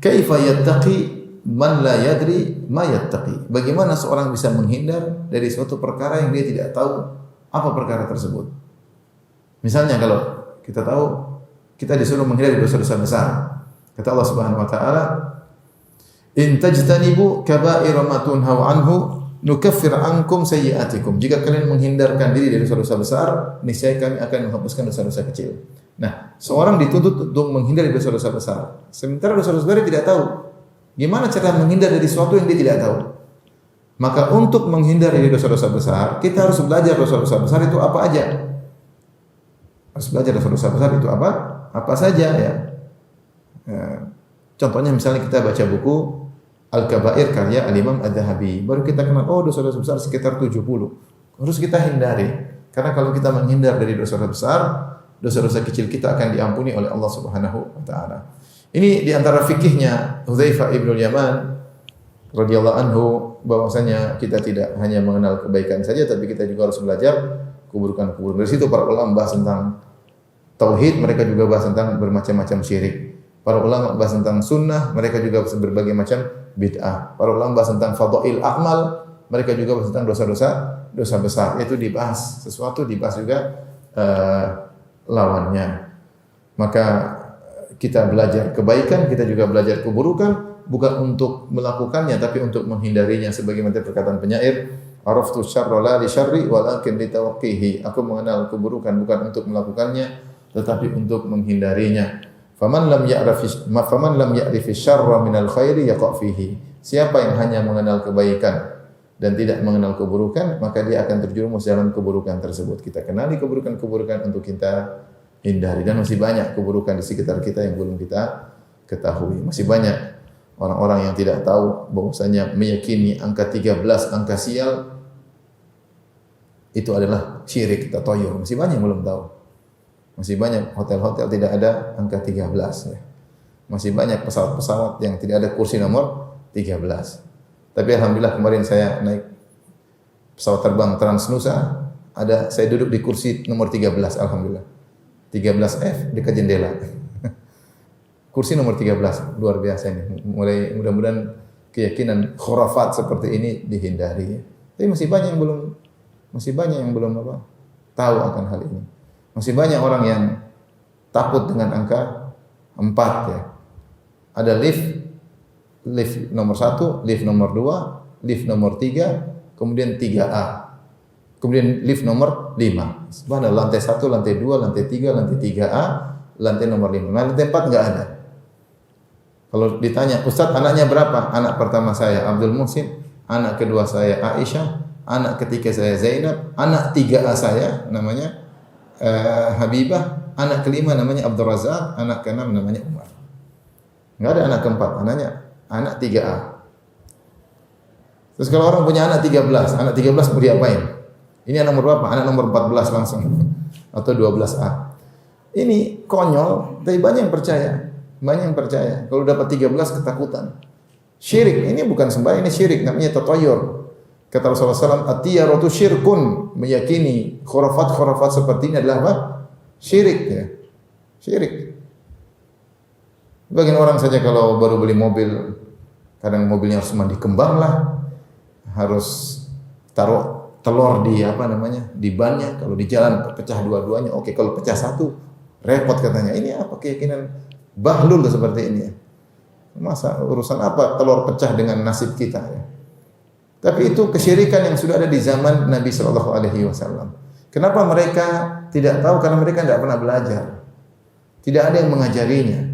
kaifa yattaqi man la yadri ma yattaqi. Bagaimana seorang bisa menghindar dari suatu perkara yang dia tidak tahu apa perkara tersebut? Misalnya kalau kita tahu kita disuruh menghindari dosa-dosa besar. Kata Allah Subhanahu wa taala, "In tajtanibu kaba'ira ma tunhaw anhu nukaffir ankum sayyi'atikum." Jika kalian menghindarkan diri dari dosa-dosa besar, niscaya kami akan menghapuskan dosa-dosa kecil. Nah, seorang dituntut untuk menghindari dosa-dosa besar. Sementara dosa-dosa besar dia tidak tahu. Gimana cara menghindar dari sesuatu yang dia tidak tahu? Maka untuk menghindar dari dosa-dosa besar, kita harus belajar dosa-dosa besar itu apa aja. Harus belajar dosa-dosa besar itu apa? Apa saja ya. Contohnya misalnya kita baca buku Al-Kabair karya Al-Imam Adz-Dzahabi. Baru kita kenal, oh dosa-dosa besar sekitar 70. Harus kita hindari. Karena kalau kita menghindar dari dosa-dosa besar, dosa-dosa kecil kita akan diampuni oleh Allah Subhanahu wa taala. Ini di antara fikihnya Hudzaifah bin Yaman radhiyallahu anhu, bahwasanya kita tidak hanya mengenal kebaikan saja tapi kita juga harus belajar keburukan-keburukan. Dari situ para ulama bahas tentang tauhid, mereka juga bahas tentang bermacam-macam syirik. Para ulama bahas tentang sunnah, mereka juga bahas berbagai macam bid'ah. Para ulama bahas tentang fadhail amal, mereka juga bahas tentang dosa besar. Itu dibahas, sesuatu dibahas juga lawannya. Maka kita belajar kebaikan, kita juga belajar keburukan, bukan untuk melakukannya tapi untuk menghindarinya, sebagaimana perkataan penyair, araftu syarra la li syarri walakin li tawaqqihi. Aku mengenal keburukan bukan untuk melakukannya tetapi untuk menghindarinya. Faman lam ya'rif syarra minal khairi yaqa' fihi. Siapa yang hanya mengenal kebaikan dan tidak mengenal keburukan, maka dia akan terjerumus dalam keburukan tersebut. Kita kenali keburukan-keburukan untuk kita hindari, dan masih banyak keburukan di sekitar kita yang belum kita ketahui. Masih banyak orang-orang yang tidak tahu bahwasanya meyakini angka 13, angka sial itu adalah syirik, tatoyur. Masih banyak yang belum tahu. Masih banyak hotel-hotel tidak ada angka 13 ya. Masih banyak pesawat-pesawat yang tidak ada kursi nomor 13. Tapi alhamdulillah kemarin saya naik pesawat terbang Transnusa, saya duduk di kursi nomor 13 alhamdulillah. 13F dekat jendela. Kursi nomor 13, luar biasa ini. Mudah-mudahan keyakinan khurafat seperti ini dihindari. Tapi masih banyak yang belum tahu akan hal ini. Masih banyak orang yang takut dengan angka 4 ya. Ada lift nomor 1, lift nomor 2, lift nomor 3, kemudian 3A. Kemudian lift nomor 5. Sebenarnya lantai 1, lantai 2, lantai 3, lantai 3A, lantai nomor 5. Nah, lantai 4 enggak ada. Kalau ditanya, Ustaz anaknya berapa? Anak pertama saya Abdul Muhsin, anak kedua saya Aisyah, anak ketiga saya Zainab, anak 3A saya namanya Habibah, anak kelima namanya Abdul Razak, anak keenam namanya Umar. Enggak ada anak keempat, anak 3A. Terus kalau orang punya anak 13 mau diapain? Ini anak nomor berapa? Anak nomor 14 langsung. Atau 12A. Ini konyol, tapi banyak yang percaya. Banyak yang percaya. Kalau dapat 13 ketakutan. Syirik, ini bukan sembah, ini syirik. Namanya tatayur. Kata Rasulullah SAW, at-tiyaratu syirkun. Meyakini khurafat-khurafat seperti ini adalah apa? Syirik. Ya. Syirik. Bagian orang saja kalau baru beli mobil, kadang mobilnya harus mandi kembang lah. Harus taruh telur di di bannya. Kalau di jalan pecah dua-duanya, oke. Kalau pecah satu repot katanya. Ini apa keyakinan bahlul seperti ini ya? Masa urusan apa telur pecah dengan nasib kita ya? Tapi itu kesyirikan yang sudah ada di zaman Nabi Shallallahu Alaihi Wasallam. Kenapa mereka tidak tahu? Karena mereka tidak pernah belajar. Tidak ada yang mengajarinya.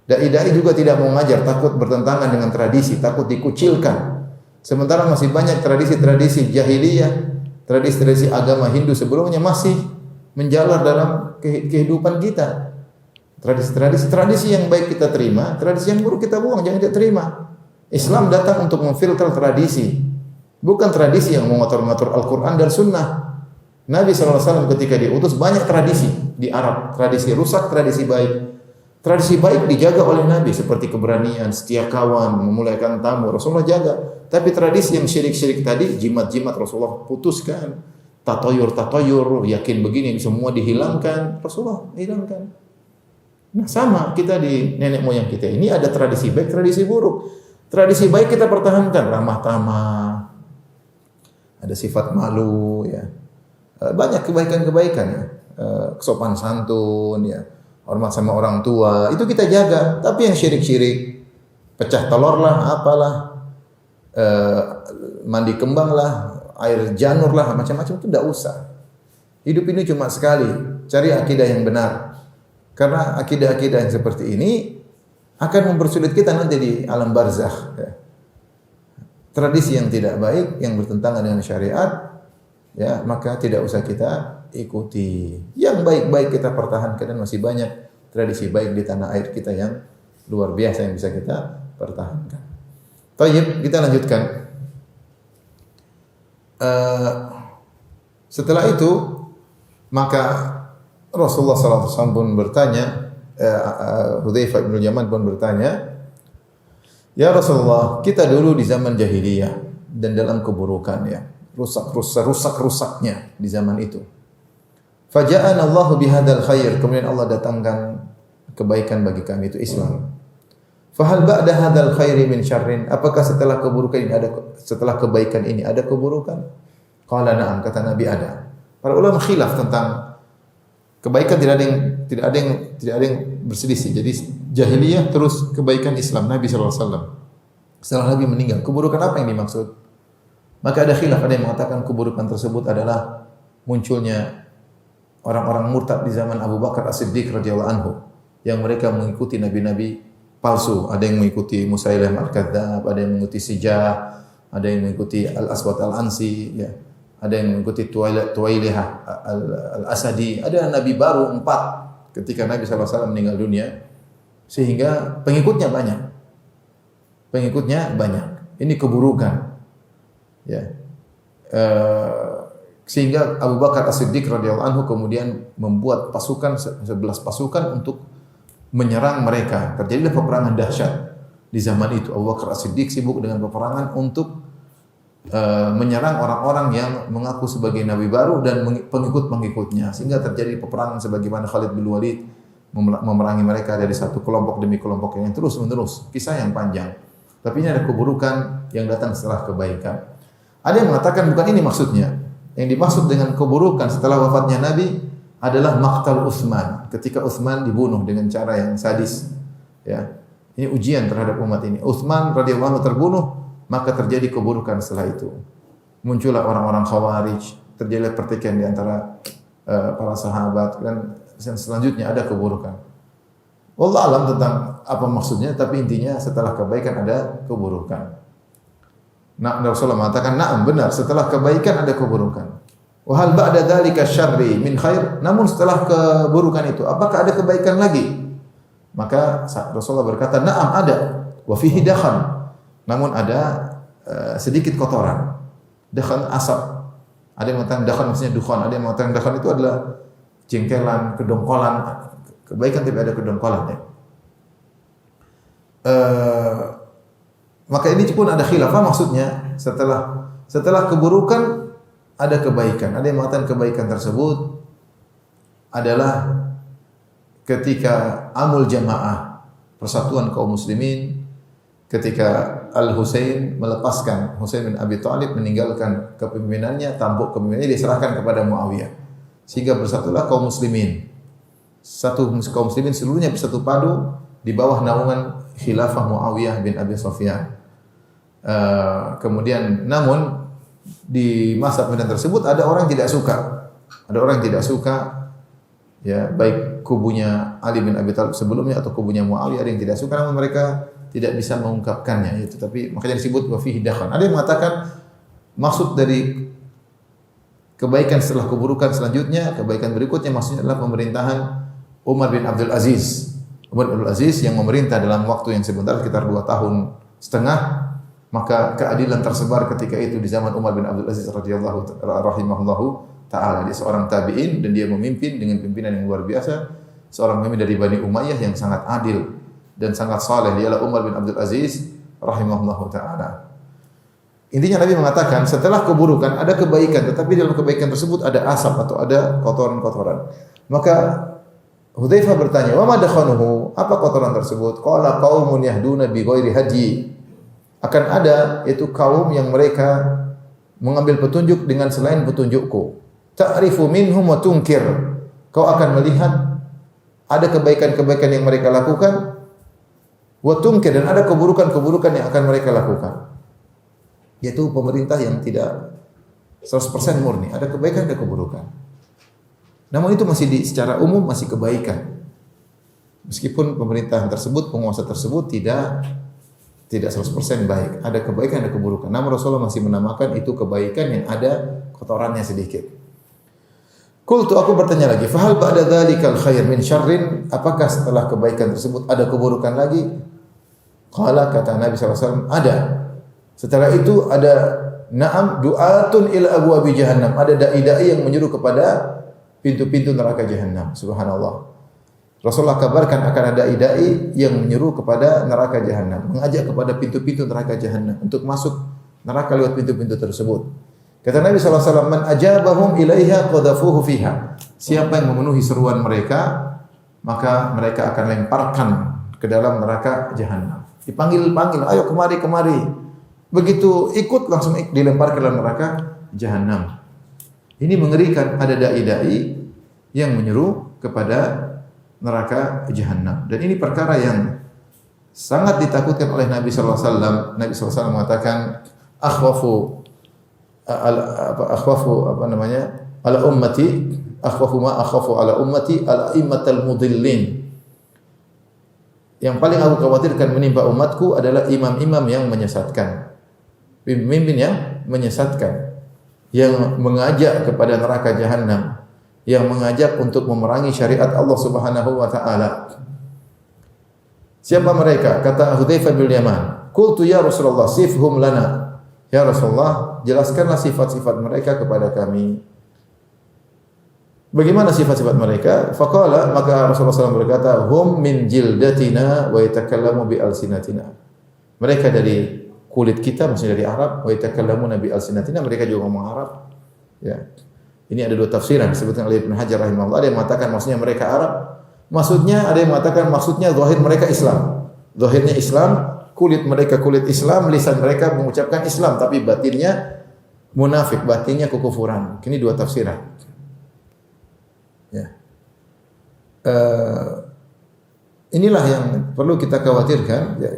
Dai-dai juga tidak mau mengajar, takut bertentangan dengan tradisi, takut dikucilkan. Sementara masih banyak tradisi-tradisi jahiliyah, tradisi-tradisi agama Hindu sebelumnya masih menjalar dalam kehidupan kita. Tradisi yang baik kita terima, tradisi yang buruk kita buang, jangan kita terima. Islam datang untuk memfilter tradisi, bukan tradisi yang mengatur-ngatur Al-Quran dan Sunnah. Nabi SAW ketika diutus banyak tradisi di Arab, tradisi rusak, tradisi baik. Tradisi baik dijaga oleh Nabi seperti keberanian, setia kawan, memuliakan tamu, Rasulullah jaga. Tapi tradisi yang syirik-syirik tadi, jimat-jimat Rasulullah putuskan. Tatoyur, yakin begini semua dihilangkan, Rasulullah hilangkan. Nah sama kita di nenek moyang kita ini ada tradisi baik, tradisi buruk. Tradisi baik kita pertahankan, ramah tamah, ada sifat malu, ya, banyak kebaikan-kebaikan, ya, kesopan santun, ya, hormat sama orang tua, itu kita jaga. Tapi yang syirik-syirik, pecah telur lah, apalah, mandi kembang lah, air janur lah, macam-macam itu tidak usah. Hidup ini cuma sekali, cari akidah yang benar. Karena akidah-akidah yang seperti ini akan mempersulit kita nanti di alam barzakh. Ya. Tradisi yang tidak baik, yang bertentangan dengan syariat, ya maka tidak usah kita ikuti. Yang baik-baik kita pertahankan, dan masih banyak tradisi baik di tanah air kita yang luar biasa yang bisa kita pertahankan. Tayyib, kita lanjutkan. Setelah itu maka Rasulullah SAW pun bertanya, Hudzaifah bin Yaman pun bertanya, ya Rasulullah, kita dulu di zaman jahiliyah dan dalam keburukan, ya, rusak-rusaknya di zaman itu. Faja'ana Allahu bihadzal khair, kemudian Allah datangkan kebaikan bagi kami, itu Islam. Fahal ba'da hadzal khairi min syarrin, apakah setelah keburukan ini setelah kebaikan ini ada keburukan? Qala na'am, kata Nabi ada. Para ulama khilaf tentang Kebaikan tidak ada yang berselisih. Jadi jahiliyah terus kebaikan Islam Nabi sallallahu alaihi wasallam. Setelah Nabi meninggal, keburukan apa yang dimaksud? Maka ada khilaf, ada yang mengatakan keburukan tersebut adalah munculnya orang-orang murtad di zaman Abu Bakar As-Siddiq radhiyallahu anhu yang mereka mengikuti nabi-nabi palsu. Ada yang mengikuti Musailamah Al-Kadzdzab, ada yang mengikuti Sijah, ada yang mengikuti Al-Aswad Al-Ansi, ya. Ada yang mengikuti Tuwailihah Al-Asadi. Ada nabi baru 4 ketika Nabi SAW meninggal dunia, sehingga pengikutnya banyak. Ini keburukan, ya. Sehingga Abu Bakar As-Siddiq radhiyallahu anhu kemudian membuat pasukan 11 pasukan untuk menyerang mereka. Terjadilah peperangan dahsyat di zaman itu. Abu Bakar As-Siddiq sibuk dengan peperangan untuk menyerang orang-orang yang mengaku sebagai nabi baru dan pengikut-pengikutnya, sehingga terjadi peperangan sebagaimana Khalid bin Walid memerangi mereka dari satu kelompok demi kelompok yang terus-menerus. Kisah yang panjang. Tapi ini ada keburukan yang datang setelah kebaikan. Ada yang mengatakan bukan ini maksudnya. Yang dimaksud dengan keburukan setelah wafatnya Nabi adalah maqtal Utsman. Ketika Utsman dibunuh dengan cara yang sadis. Ya. Ini ujian terhadap umat ini. Utsman radhiyallahu anhu terbunuh, maka terjadi keburukan setelah itu. Muncullah orang-orang Khawarij, terjadilah pertikaian di antara para sahabat, dan selanjutnya ada keburukan. Wallahu alam tentang apa maksudnya, tapi intinya setelah kebaikan ada keburukan. Nah, Rasulullah mengatakan, "Na'am, benar, setelah kebaikan ada keburukan." Wa hal ba'da dzalika syarri min khair? Namun setelah keburukan itu, apakah ada kebaikan lagi? Maka Rasulullah berkata, "Na'am, ada. Wa fihi dakhan." Namun ada sedikit kotoran. Dakhan asap. Ada yang mengatakan dakhan maksudnya dukhan, ada yang mengatakan dakhan itu adalah jengkelan, kedongkolan. Kebaikan tidak ada kedongkolan, ya. Maka ini pun ada khilafah, maksudnya setelah keburukan ada kebaikan. Ada yang mengatakan kebaikan tersebut adalah ketika amul jamaah, persatuan kaum muslimin, ketika Al-Husain melepaskan Husain bin Abi Thalib, meninggalkan kepemimpinannya, tampuk kepemimpinannya diserahkan kepada Muawiyah, sehingga bersatulah kaum muslimin. Kaum muslimin seluruhnya bersatu padu di bawah naungan khilafah Muawiyah bin Abi Sufyan. Kemudian namun di masa pemerintahan tersebut ada orang yang tidak suka, ya, baik kubunya Ali bin Abi Thalib sebelumnya atau kubunya Muawiyah, ada yang tidak suka, namun mereka tidak bisa mengungkapkannya itu, tapi makanya disebut wa fihi dakhan. Ada yang mengatakan maksud dari kebaikan setelah keburukan selanjutnya, kebaikan berikutnya maksudnya adalah pemerintahan Umar bin Abdul Aziz. Umar bin Abdul Aziz yang memerintah dalam waktu yang sebentar, sekitar 2,5 tahun, maka keadilan tersebar ketika itu di zaman Umar bin Abdul Aziz rahimahullahu taala. Dia seorang tabi'in dan dia memimpin dengan pimpinan yang luar biasa, seorang pemimpin dari Bani Umayyah yang sangat adil dan sangat saleh. Dialah Umar bin Abdul Aziz rahimahullahu taala. Intinya Nabi mengatakan setelah keburukan ada kebaikan, tetapi dalam kebaikan tersebut ada asap atau ada kotoran-kotoran. Maka Hudzaifah bertanya, "Wa ma dakhanuhu?" Apa kotoran tersebut? Qala qaumun yahduna bi ghairi hadyi. Akan ada yaitu kaum yang mereka mengambil petunjuk dengan selain petunjukku. Ta'rifu minhum wa tunkir. Kau akan melihat ada kebaikan-kebaikan yang mereka lakukan, wa tunkir, dan ada keburukan-keburukan yang akan mereka lakukan. Yaitu pemerintah yang tidak 100% murni, ada kebaikan, ada keburukan. Namun itu masih secara umum masih kebaikan. Meskipun pemerintahan tersebut, penguasa tersebut tidak 100% baik, ada kebaikan, ada keburukan. Namun Rasulullah masih menamakan itu kebaikan yang ada kotorannya sedikit. Qultu, aku bertanya lagi, fahal ba'da dzalikal khair min syarrin? Apakah setelah kebaikan tersebut ada keburukan lagi? Qala, kata Nabi SAW, ada. Setelah itu ada na'am du'atun ila abwabi jahannam. Ada dai-dai yang menyuruh kepada pintu-pintu neraka jahannam. Subhanallah. Rasulullah kabarkan akan ada dai yang menyuruh kepada neraka jahannam, mengajak kepada pintu-pintu neraka jahannam untuk masuk neraka lewat pintu-pintu tersebut. Kata Nabi SAW, man ajabahum ilaiha qadhafuhu fiha. Siapa yang memenuhi seruan mereka, maka mereka akan lemparkan ke dalam neraka jahannam. Dipanggil-panggil, ayo kemari. Begitu ikut langsung dilempar ke dalam neraka jahannam. Ini mengerikan, ada dai-dai yang menyuruh kepada neraka jahanam. Dan ini perkara yang sangat ditakutkan oleh Nabi sallallahu alaihi wasallam. Nabi sallallahu alaihi wasallam mengatakan ala ummati akhwafu ala ummati al immatal mudillin. Yang paling aku khawatirkan menimpa umatku adalah imam-imam yang menyesatkan. Pemimpin yang menyesatkan, yang mengajak kepada neraka jahanam, yang mengajak untuk memerangi syariat Allah Subhanahu wa taala. Siapa mereka? Kata Hudzaifah bin Yaman, "Qultu ya Rasulullah, sifhum lana." Ya Rasulullah, jelaskanlah sifat-sifat mereka kepada kami. Bagaimana sifat-sifat mereka? Faqala, maka Rasulullah SAW berkata, "Hum min jildatina wa yatakallamu bi alsinatina." Mereka dari kulit kita, maksudnya dari Arab, wa yatakallamuna bi alsinatina, mereka juga ngomong Arab. Ya. Ini ada dua tafsiran disebutkan oleh Ibnu Hajar rahimahullah. Ada yang mengatakan maksudnya mereka Arab. Maksudnya ada yang mengatakan maksudnya zahir mereka Islam. Zahirnya Islam, kulit mereka kulit Islam, lisan mereka mengucapkan Islam, tapi batinnya munafik, batinnya kekufuran. Ini dua tafsiran. Ya. Inilah yang perlu kita khawatirkan. Ya.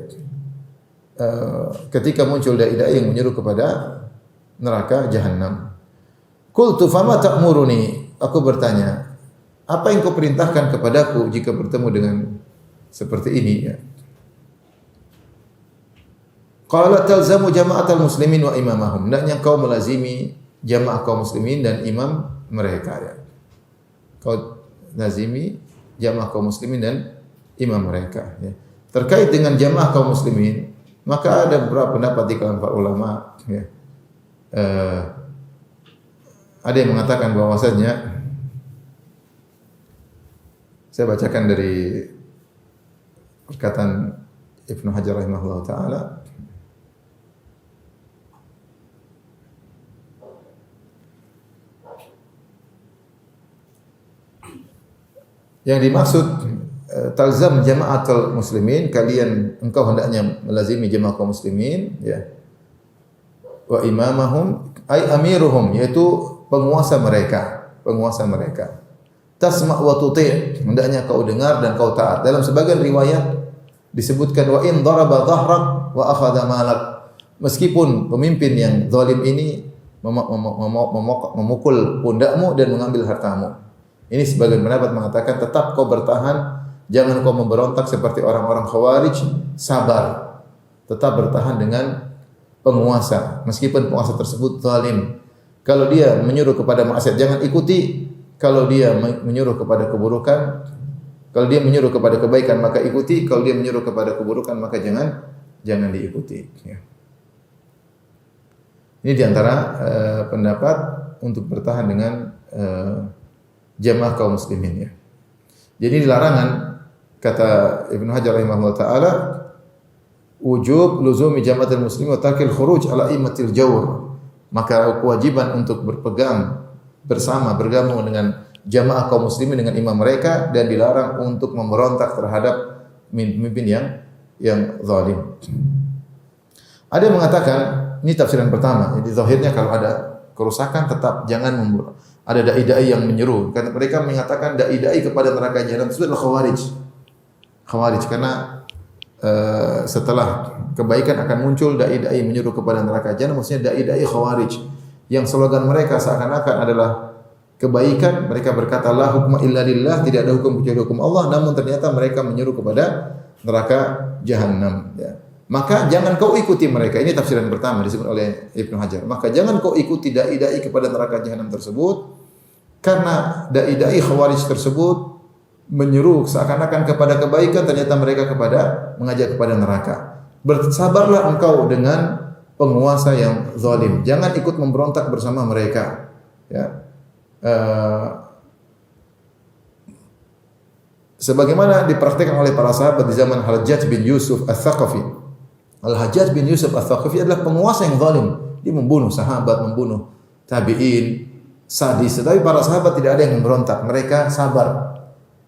Ketika muncul dai-dai yang menyuruh kepada neraka jahanam. Qultu fama ta'muruni? Aku bertanya, apa yang kau perintahkan kepadaku jika bertemu dengan seperti ini? Ya. Qala talzamu jama'atal muslimin wa imamahum. Hendaknya kau melazimi jamaah kaum muslimin dan imam mereka. Ya. Kau lazimi jamaah kaum muslimin dan imam mereka. Ya. Terkait dengan jamaah kaum muslimin, maka ada beberapa pendapat di kalangan para ulama. Ya. Ada yang mengatakan bahwasanya, saya bacakan dari perkataan Ibnu Hajar rahimahullah taala. Yang dimaksud talzam jama'atul muslimin, engkau hendaknya melazimi jamaah kaum muslimin, ya. Wa imamahum ay amiruhum, yaitu penguasa mereka. Tasma' wa tuti', hendaknya kau dengar dan kau taat. Dalam sebagian riwayat disebutkan wa in daraba dhahrak wa akhadha malak. Meskipun pemimpin yang zalim ini memukul pundakmu dan mengambil hartamu. Ini sebagian pendapat mengatakan tetap kau bertahan, jangan kau memberontak seperti orang-orang Khawarij, sabar. Tetap bertahan dengan penguasa meskipun penguasa tersebut zalim. Kalau dia menyuruh kepada maksiat jangan ikuti, kalau dia menyuruh kepada keburukan, kalau dia menyuruh kepada kebaikan maka ikuti, kalau dia menyuruh kepada keburukan maka jangan diikuti. Ya. Ini diantara pendapat untuk bertahan dengan jamaah kaum muslimin. Ya. Jadi dilarangan, kata Ibnu Hajar rahimahullah taala, wujub luzumi jamaatil muslimin wa tarkil khuruj ala immatil jawr. Maka kewajiban untuk berpegang bersama, bergabung dengan jamaah kaum muslimin dengan imam mereka, dan dilarang untuk memberontak terhadap pemimpin yang zalim. Ada yang mengatakan, ini tafsiran pertama, jadi zahirnya kalau ada kerusakan tetap jangan membunuh. Ada dai-dai yang menyeru, karena mereka mengatakan dai-dai kepada neraka jahanam itu adalah Khawarij karena setelah kebaikan akan muncul dai-dai menyuruh kepada neraka jahanam, maksudnya dai-dai Khawarij yang slogan mereka seakan-akan adalah kebaikan. Mereka berkata la hukma illa lillah, tidak ada hukum kecuali hukum Allah, namun ternyata mereka menyuruh kepada neraka jahanam, ya. Maka jangan kau ikuti mereka. Ini tafsiran pertama disebut oleh Ibnu Hajar. Maka jangan kau ikuti dai-dai kepada neraka jahanam tersebut, karena dai-dai Khawarij tersebut menyeru seakan-akan kepada kebaikan, ternyata mereka mengajak kepada neraka. Bersabarlah engkau dengan penguasa yang zalim. Jangan ikut memberontak bersama mereka. Ya. Sebagaimana dipraktikkan oleh para sahabat di zaman Al-Hajjaj bin Yusuf Al-Thaqafi. Al-Hajjaj bin Yusuf Al-Thaqafi adalah penguasa yang zalim. Dia membunuh sahabat, membunuh tabi'in, sadis. Tetapi para sahabat tidak ada yang memberontak. Mereka sabar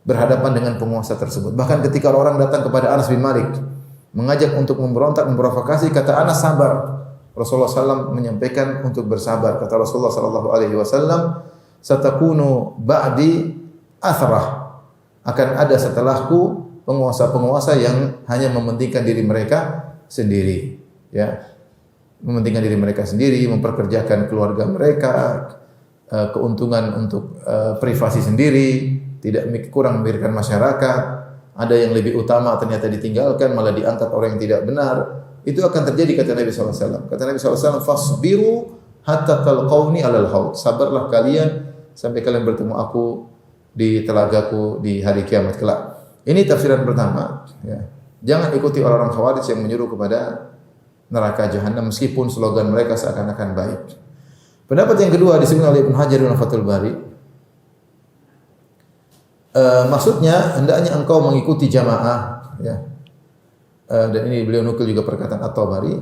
berhadapan dengan penguasa tersebut. Bahkan ketika orang datang kepada Anas bin Malik mengajak untuk memberontak, memprovokasi, kata Anas sabar. Rasulullah SAW menyampaikan untuk bersabar. Kata Rasulullah SAW, satakunu ba'di athrah. Akan ada setelahku penguasa-penguasa yang hanya mementingkan diri mereka sendiri, ya. Mementingkan diri mereka sendiri, memperkerjakan keluarga mereka, keuntungan untuk privasi sendiri, tidak kurang memikirkan masyarakat. Ada yang lebih utama ternyata ditinggalkan, malah diangkat orang yang tidak benar. Itu akan terjadi kata Nabi SAW. Kata Nabi SAW, fasbiru hatta talqauni alal haud. Sabarlah kalian sampai kalian bertemu aku di telagaku di hari kiamat kelak. Ini tafsiran pertama. Ya. Jangan ikuti orang-orang Khawarij yang menyuruh kepada neraka jahanam meskipun slogan mereka seakan-akan baik. Pendapat yang kedua disebut oleh Ibnu Hajar dalam Fathul Bari. Maksudnya hendaknya engkau mengikuti jamaah, ya. Dan ini beliau nukil juga perkataan At-Tabari.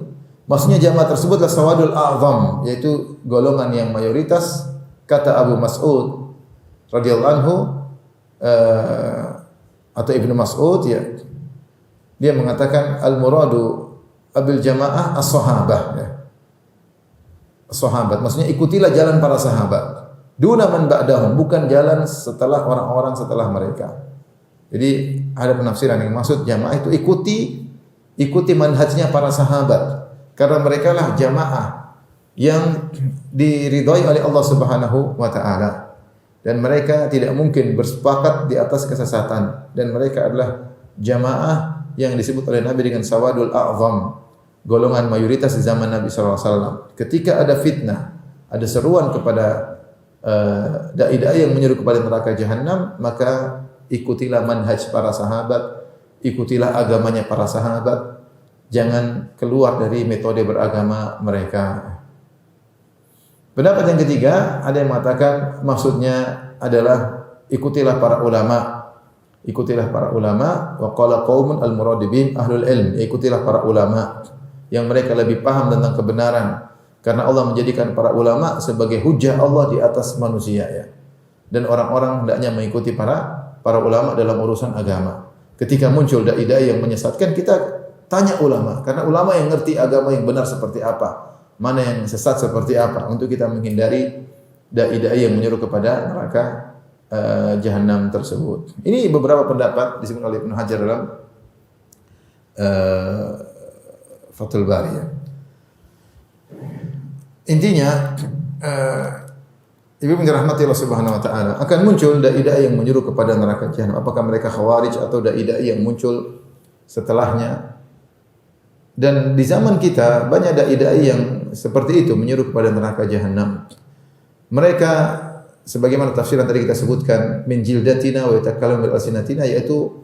Maksudnya jamaah tersebutlah sawadul a'zam, yaitu golongan yang mayoritas. Kata Abu Mas'ud radhiyallahu anhu atau Ibnu Mas'ud, ya. Dia mengatakan al-muradu abil jamaah as-sahabah, ya. Sahabat, maksudnya ikutilah jalan para sahabat. Duna man ba'dahum, bukan jalan setelah orang-orang setelah mereka. Jadi ada penafsiran yang maksud jamaah itu ikuti manhajnya para sahabat. Karena mereka lah jamaah yang diridhai oleh Allah Subhanahu wa taala. Dan mereka tidak mungkin bersepakat di atas kesesatan, dan mereka adalah jamaah yang disebut oleh Nabi dengan sawadul a'zam. Golongan mayoritas di zaman Nabi SAW. Ketika ada fitnah, ada seruan kepada dai-dai yang menyeru kepada neraka jahanam, maka ikutilah manhaj para sahabat, ikutilah agamanya para sahabat, jangan keluar dari metode beragama mereka. Pendapat yang ketiga, ada yang mengatakan maksudnya adalah ikutilah para ulama. Ikutilah para ulama, wa qala qaumun al-murad bihim ahlul ilm. Ikutilah para ulama yang mereka lebih paham tentang kebenaran, karena Allah menjadikan para ulama sebagai hujjah Allah di atas manusia, ya. Dan orang-orang hendaknya mengikuti para ulama dalam urusan agama. Ketika muncul dai-dai yang menyesatkan, kita tanya ulama, karena ulama yang ngerti agama yang benar seperti apa, mana yang sesat seperti apa, untuk kita menghindari dai-dai yang menyuruh kepada neraka jahanam tersebut. Ini beberapa pendapat disebut oleh Ibnu Hajar dalam Fathul Bari, ya. Intinya Ibu dirahmati Allah Subhanahu wa taala, akan muncul dai-dai yang menyuruh kepada neraka jahanam. Apakah mereka Khawarij atau dai-dai yang muncul setelahnya? Dan di zaman kita banyak dai-dai yang seperti itu menyuruh kepada neraka jahanam. Mereka sebagaimana tafsiran tadi kita sebutkan, min jildatina wa yatakallamu bil alsinatina, yaitu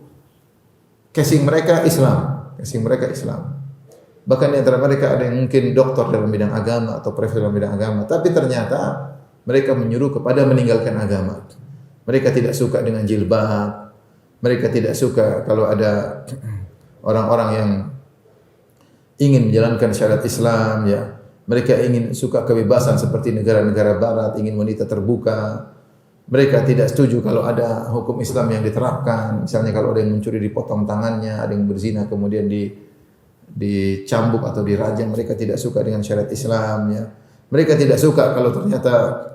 casing mereka Islam, casing mereka Islam. Bahkan di antara mereka ada yang mungkin doktor dalam bidang agama atau profesor dalam bidang agama, tapi ternyata mereka menyuruh kepada meninggalkan agama. Mereka tidak suka dengan jilbab. Mereka tidak suka kalau ada orang-orang yang ingin menjalankan syariat Islam, ya. Mereka ingin suka kebebasan seperti negara-negara barat, ingin wanita terbuka. Mereka tidak setuju kalau ada hukum Islam yang diterapkan. Misalnya kalau ada yang mencuri dipotong tangannya, ada yang berzina kemudian dicambuk atau dirajam, mereka tidak suka dengan syariat Islam, ya. Mereka tidak suka kalau ternyata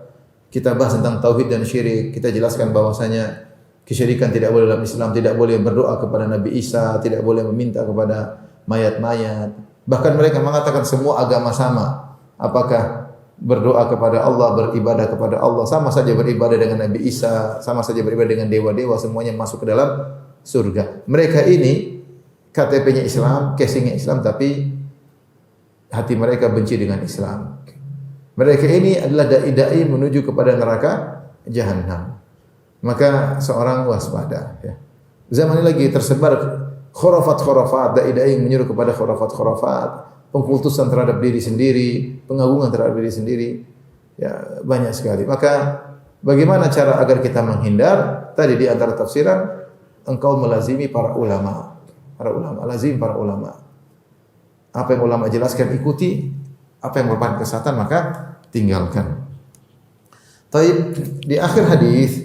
kita bahas tentang tauhid dan syirik, kita jelaskan bahwasanya kesyirikan tidak boleh dalam Islam, tidak boleh berdoa kepada Nabi Isa, tidak boleh meminta kepada mayat-mayat. Bahkan mereka mengatakan semua agama sama. Apakah berdoa kepada Allah, beribadah kepada Allah, sama saja beribadah dengan Nabi Isa, sama saja beribadah dengan dewa-dewa, semuanya masuk ke dalam surga. Mereka ini KTP-nya Islam, casing-nya Islam, tapi hati mereka benci dengan Islam. Mereka ini adalah dai-dai menuju kepada neraka jahanam. Maka seorang waspada, ya. Zaman ini lagi tersebar khurafat-khurafat, dai-dai yang menyuruh kepada khurafat-khurafat, pengkultusan terhadap diri sendiri, pengagungan terhadap diri sendiri. Ya, banyak sekali. Maka bagaimana cara agar kita menghindar? Tadi di antara tafsiran, engkau melazimi para ulama. Para ulama, lazim para ulama. Apa yang ulama jelaskan ikuti, apa yang merupakan kesesatan maka tinggalkan. Taib, di akhir hadis,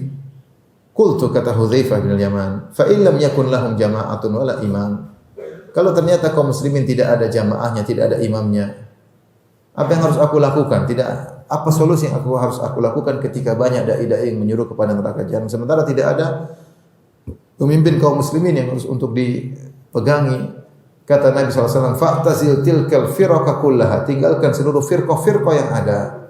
qultu kata Hudzaifah bin Yaman, fa illam yakun lahum jama'atun wala imam. Kalau ternyata kaum muslimin tidak ada jamaahnya, tidak ada imamnya, apa yang harus aku lakukan? Apa solusi yang harus aku lakukan ketika banyak dai-dai yang menyuruh kepada neraka jahanam sementara tidak ada pemimpin kaum muslimin yang harus untuk dipegangi. Kata Nabi SAW, fa'tazil tilkal firqa kullaha, tinggalkan seluruh firqah yang ada.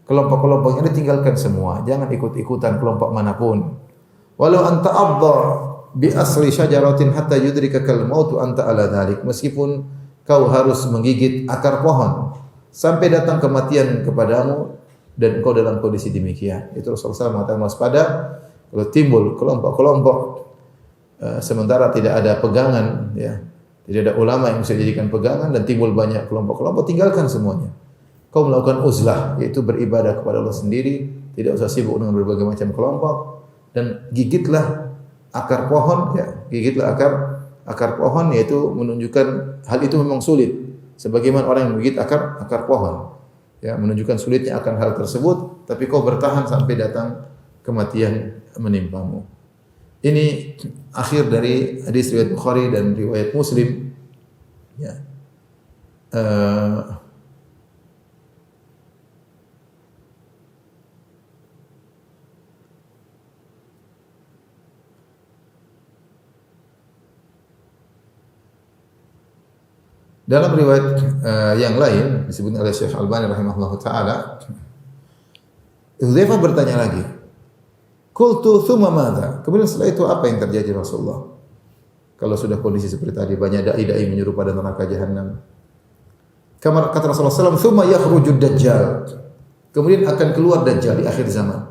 Kelompok-kelompok ini tinggalkan semua, jangan ikut-ikutan kelompok manapun. Walau anta abda bi asli syajaratin hatta yudrikakal mautu anta ala dhalik. Meskipun kau harus menggigit akar pohon sampai datang kematian kepadamu dan kau dalam kondisi demikian. Itu Rasulullah SAW mengatakan waspada kalau timbul kelompok-kelompok sementara tidak ada pegangan, ya. Tidak ada ulama yang bisa dijadikan pegangan dan timbul banyak kelompok-kelompok, tinggalkan semuanya. Kau melakukan uzlah, yaitu beribadah kepada Allah sendiri, tidak usah sibuk dengan berbagai macam kelompok, dan gigitlah akar pohon, ya, gigitlah akar pohon, yaitu menunjukkan hal itu memang sulit. Sebagaimana orang yang menggigit akar pohon, ya, menunjukkan sulitnya akan hal tersebut, tapi kau bertahan sampai datang kematian menimpamu. Ini akhir dari hadis riwayat Bukhari dan riwayat Muslim. Ya. Dalam riwayat yang lain disebutkan oleh Syekh Albani rahimahullahu taala, Hudzaifah bertanya lagi, qultu tsumma madza? Kemudian setelah itu apa yang terjadi Rasulullah? Kalau sudah kondisi seperti tadi, banyak dai-dai menyuruh pada neraka jahanam. Kata Rasulullah SAW, tsumma yakhrujud dajjal. Kemudian akan keluar Dajjal di akhir zaman.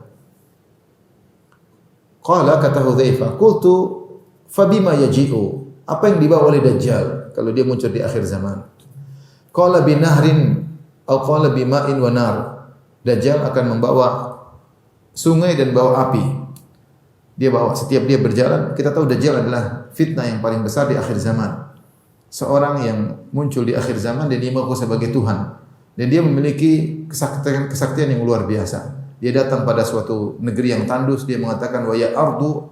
Qala, kata Hudzaifah, qultu fabima yaji'u? Apa yang dibawa oleh Dajjal kalau dia muncul di akhir zaman? Qala binahrin atau qala bima'in wa nar. Dajjal akan membawa sungai dan bawa api. Dia bawa, setiap dia berjalan, kita tahu Dajjal adalah fitnah yang paling besar di akhir zaman. Seorang yang muncul di akhir zaman dan dia mengaku sebagai Tuhan. Dan dia memiliki kesaktian yang luar biasa. Dia datang pada suatu negeri yang tandus, dia mengatakan wa ya ardu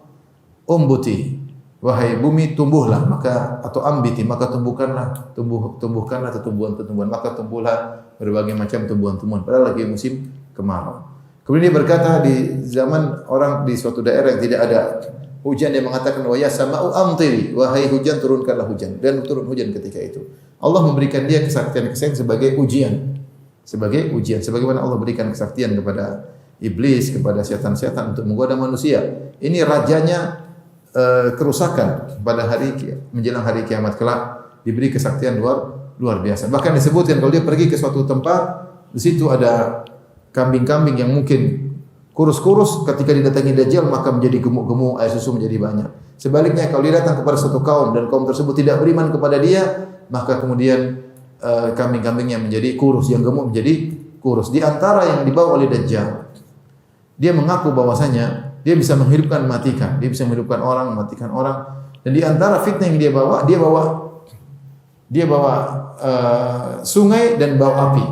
umbuti. Wahai bumi tumbuhlah, maka atau ambiti, maka tumbuhkanlah tumbuhan-tumbuhan, maka tumbuhlah berbagai macam tumbuhan-tumbuhan. Padahal lagi musim kemarau. Kemudian dia berkata di zaman orang di suatu daerah yang tidak ada hujan, dia mengatakan wa ya sama'u amtiri, wahai hujan turunkanlah hujan, dan turun hujan ketika itu. Allah memberikan dia kesaktian sebagai ujian. Sebagaimana Allah berikan kesaktian kepada iblis, kepada setan-setan untuk menggoda manusia. Ini rajanya kerusakan pada menjelang hari kiamat kelak, diberi kesaktian luar biasa. Bahkan disebutkan kalau dia pergi ke suatu tempat, di situ ada kambing-kambing yang mungkin kurus-kurus, ketika didatangi Dajjal maka menjadi gemuk-gemuk, air susu menjadi banyak. Sebaliknya kalau dia datang kepada suatu kaum dan kaum tersebut tidak beriman kepada dia, maka kemudian kambing-kambingnya menjadi kurus, yang gemuk menjadi kurus. Di antara yang dibawa oleh Dajjal, dia mengaku bahwasanya dia bisa menghidupkan, mematikan, dia bisa menghidupkan orang, mematikan orang. Dan di antara fitnah yang dia bawa sungai dan bawa api.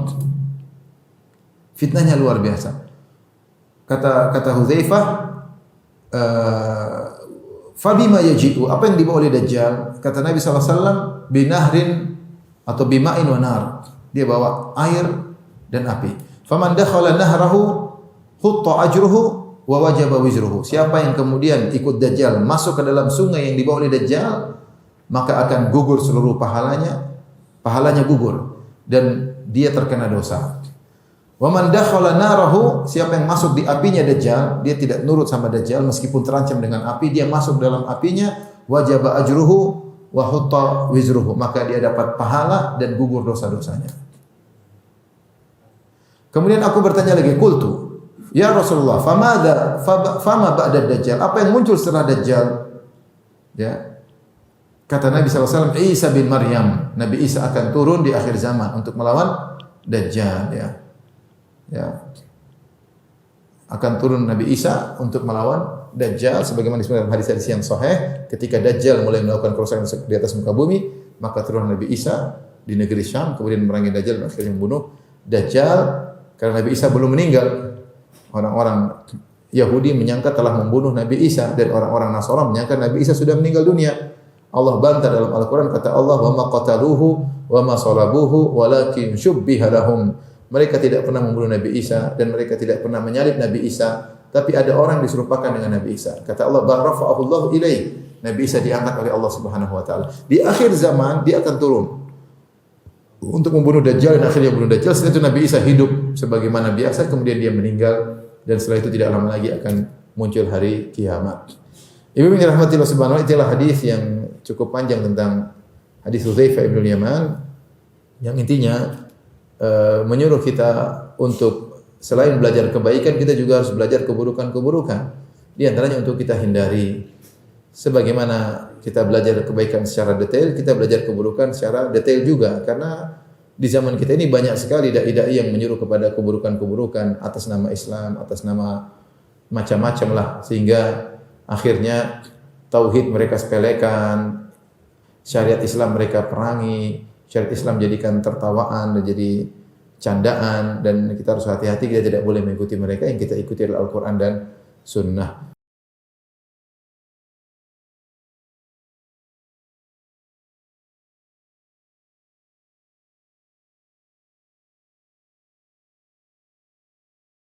Fitnahnya luar biasa. Kata Hudzaifah, fabima yaji'u? Apa yang dibawa oleh Dajjal? Kata Nabi SAW, binahrin atau bima'in wa nar. Dia bawa air dan api. Faman dakhala nahrahu hutta ajruhu wa wajaba wizruhu. Siapa yang kemudian ikut Dajjal masuk ke dalam sungai yang dibawa oleh Dajjal, maka akan gugur seluruh pahalanya gugur dan dia terkena dosa. Wa man dakhala narahu, siapa yang masuk di apinya Dajjal, dia tidak nurut sama Dajjal meskipun terancam dengan api, dia masuk dalam apinya, wajaba ajruhu wa hutta wizruhu, maka dia dapat pahala dan gugur dosa-dosanya. Kemudian aku bertanya lagi, qultu ya Rasulullah, fama ba'da Dajjal? Apa yang muncul setelah Dajjal? Ya. Kata Nabi SAW, Isa bin Maryam. Nabi Isa akan turun di akhir zaman untuk melawan Dajjal. Ya. Akan turun Nabi Isa untuk melawan Dajjal. Sebagaimana disebutkan dalam hadis-hadis yang sahih, ketika Dajjal mulai melakukan kerusakan di atas muka bumi, maka turun Nabi Isa di negeri Syam, kemudian memerangi Dajjal dan akhirnya membunuh Dajjal. Karena Nabi Isa belum meninggal, orang-orang Yahudi menyangka telah membunuh Nabi Isa, dan orang-orang Nasrani menyangka Nabi Isa sudah meninggal dunia. Allah bantah dalam Al-Quran, kata Allah, wa ma qataluhu wa ma salabuhu walakin syubbiha lahum. Mereka tidak pernah membunuh Nabi Isa dan mereka tidak pernah menyalib Nabi Isa, tapi ada orang diserupakan dengan Nabi Isa. Kata Allah, "Bal rafa'ahu Allah ilaih." Nabi Isa diangkat oleh Allah Subhanahu wa taala. Di akhir zaman dia akan turun untuk membunuh Dajjal dan akhirnya membunuh Dajjal. Setelah itu Nabi Isa hidup sebagaimana biasa, kemudian dia meninggal dan setelah itu tidak lama lagi akan muncul hari kiamat. Ibu yang dirahmati Allah Subhanahu wa taala, itulah hadis yang cukup panjang tentang hadis Hudzaifah bin Yaman yang intinya menyuruh kita untuk selain belajar kebaikan, kita juga harus belajar keburukan-keburukan. Di antaranya untuk kita hindari. Sebagaimana kita belajar kebaikan secara detail, kita belajar keburukan secara detail juga. Karena di zaman kita ini banyak sekali dai-dai yang menyuruh kepada keburukan-keburukan atas nama Islam, atas nama macam-macam lah. Sehingga akhirnya tauhid mereka sepelekan, syariat Islam mereka perangi, syariat Islam jadikan tertawaan dan jadi candaan, dan kita harus hati-hati, kita tidak boleh mengikuti mereka. Yang kita ikuti adalah Al-Quran dan Sunnah.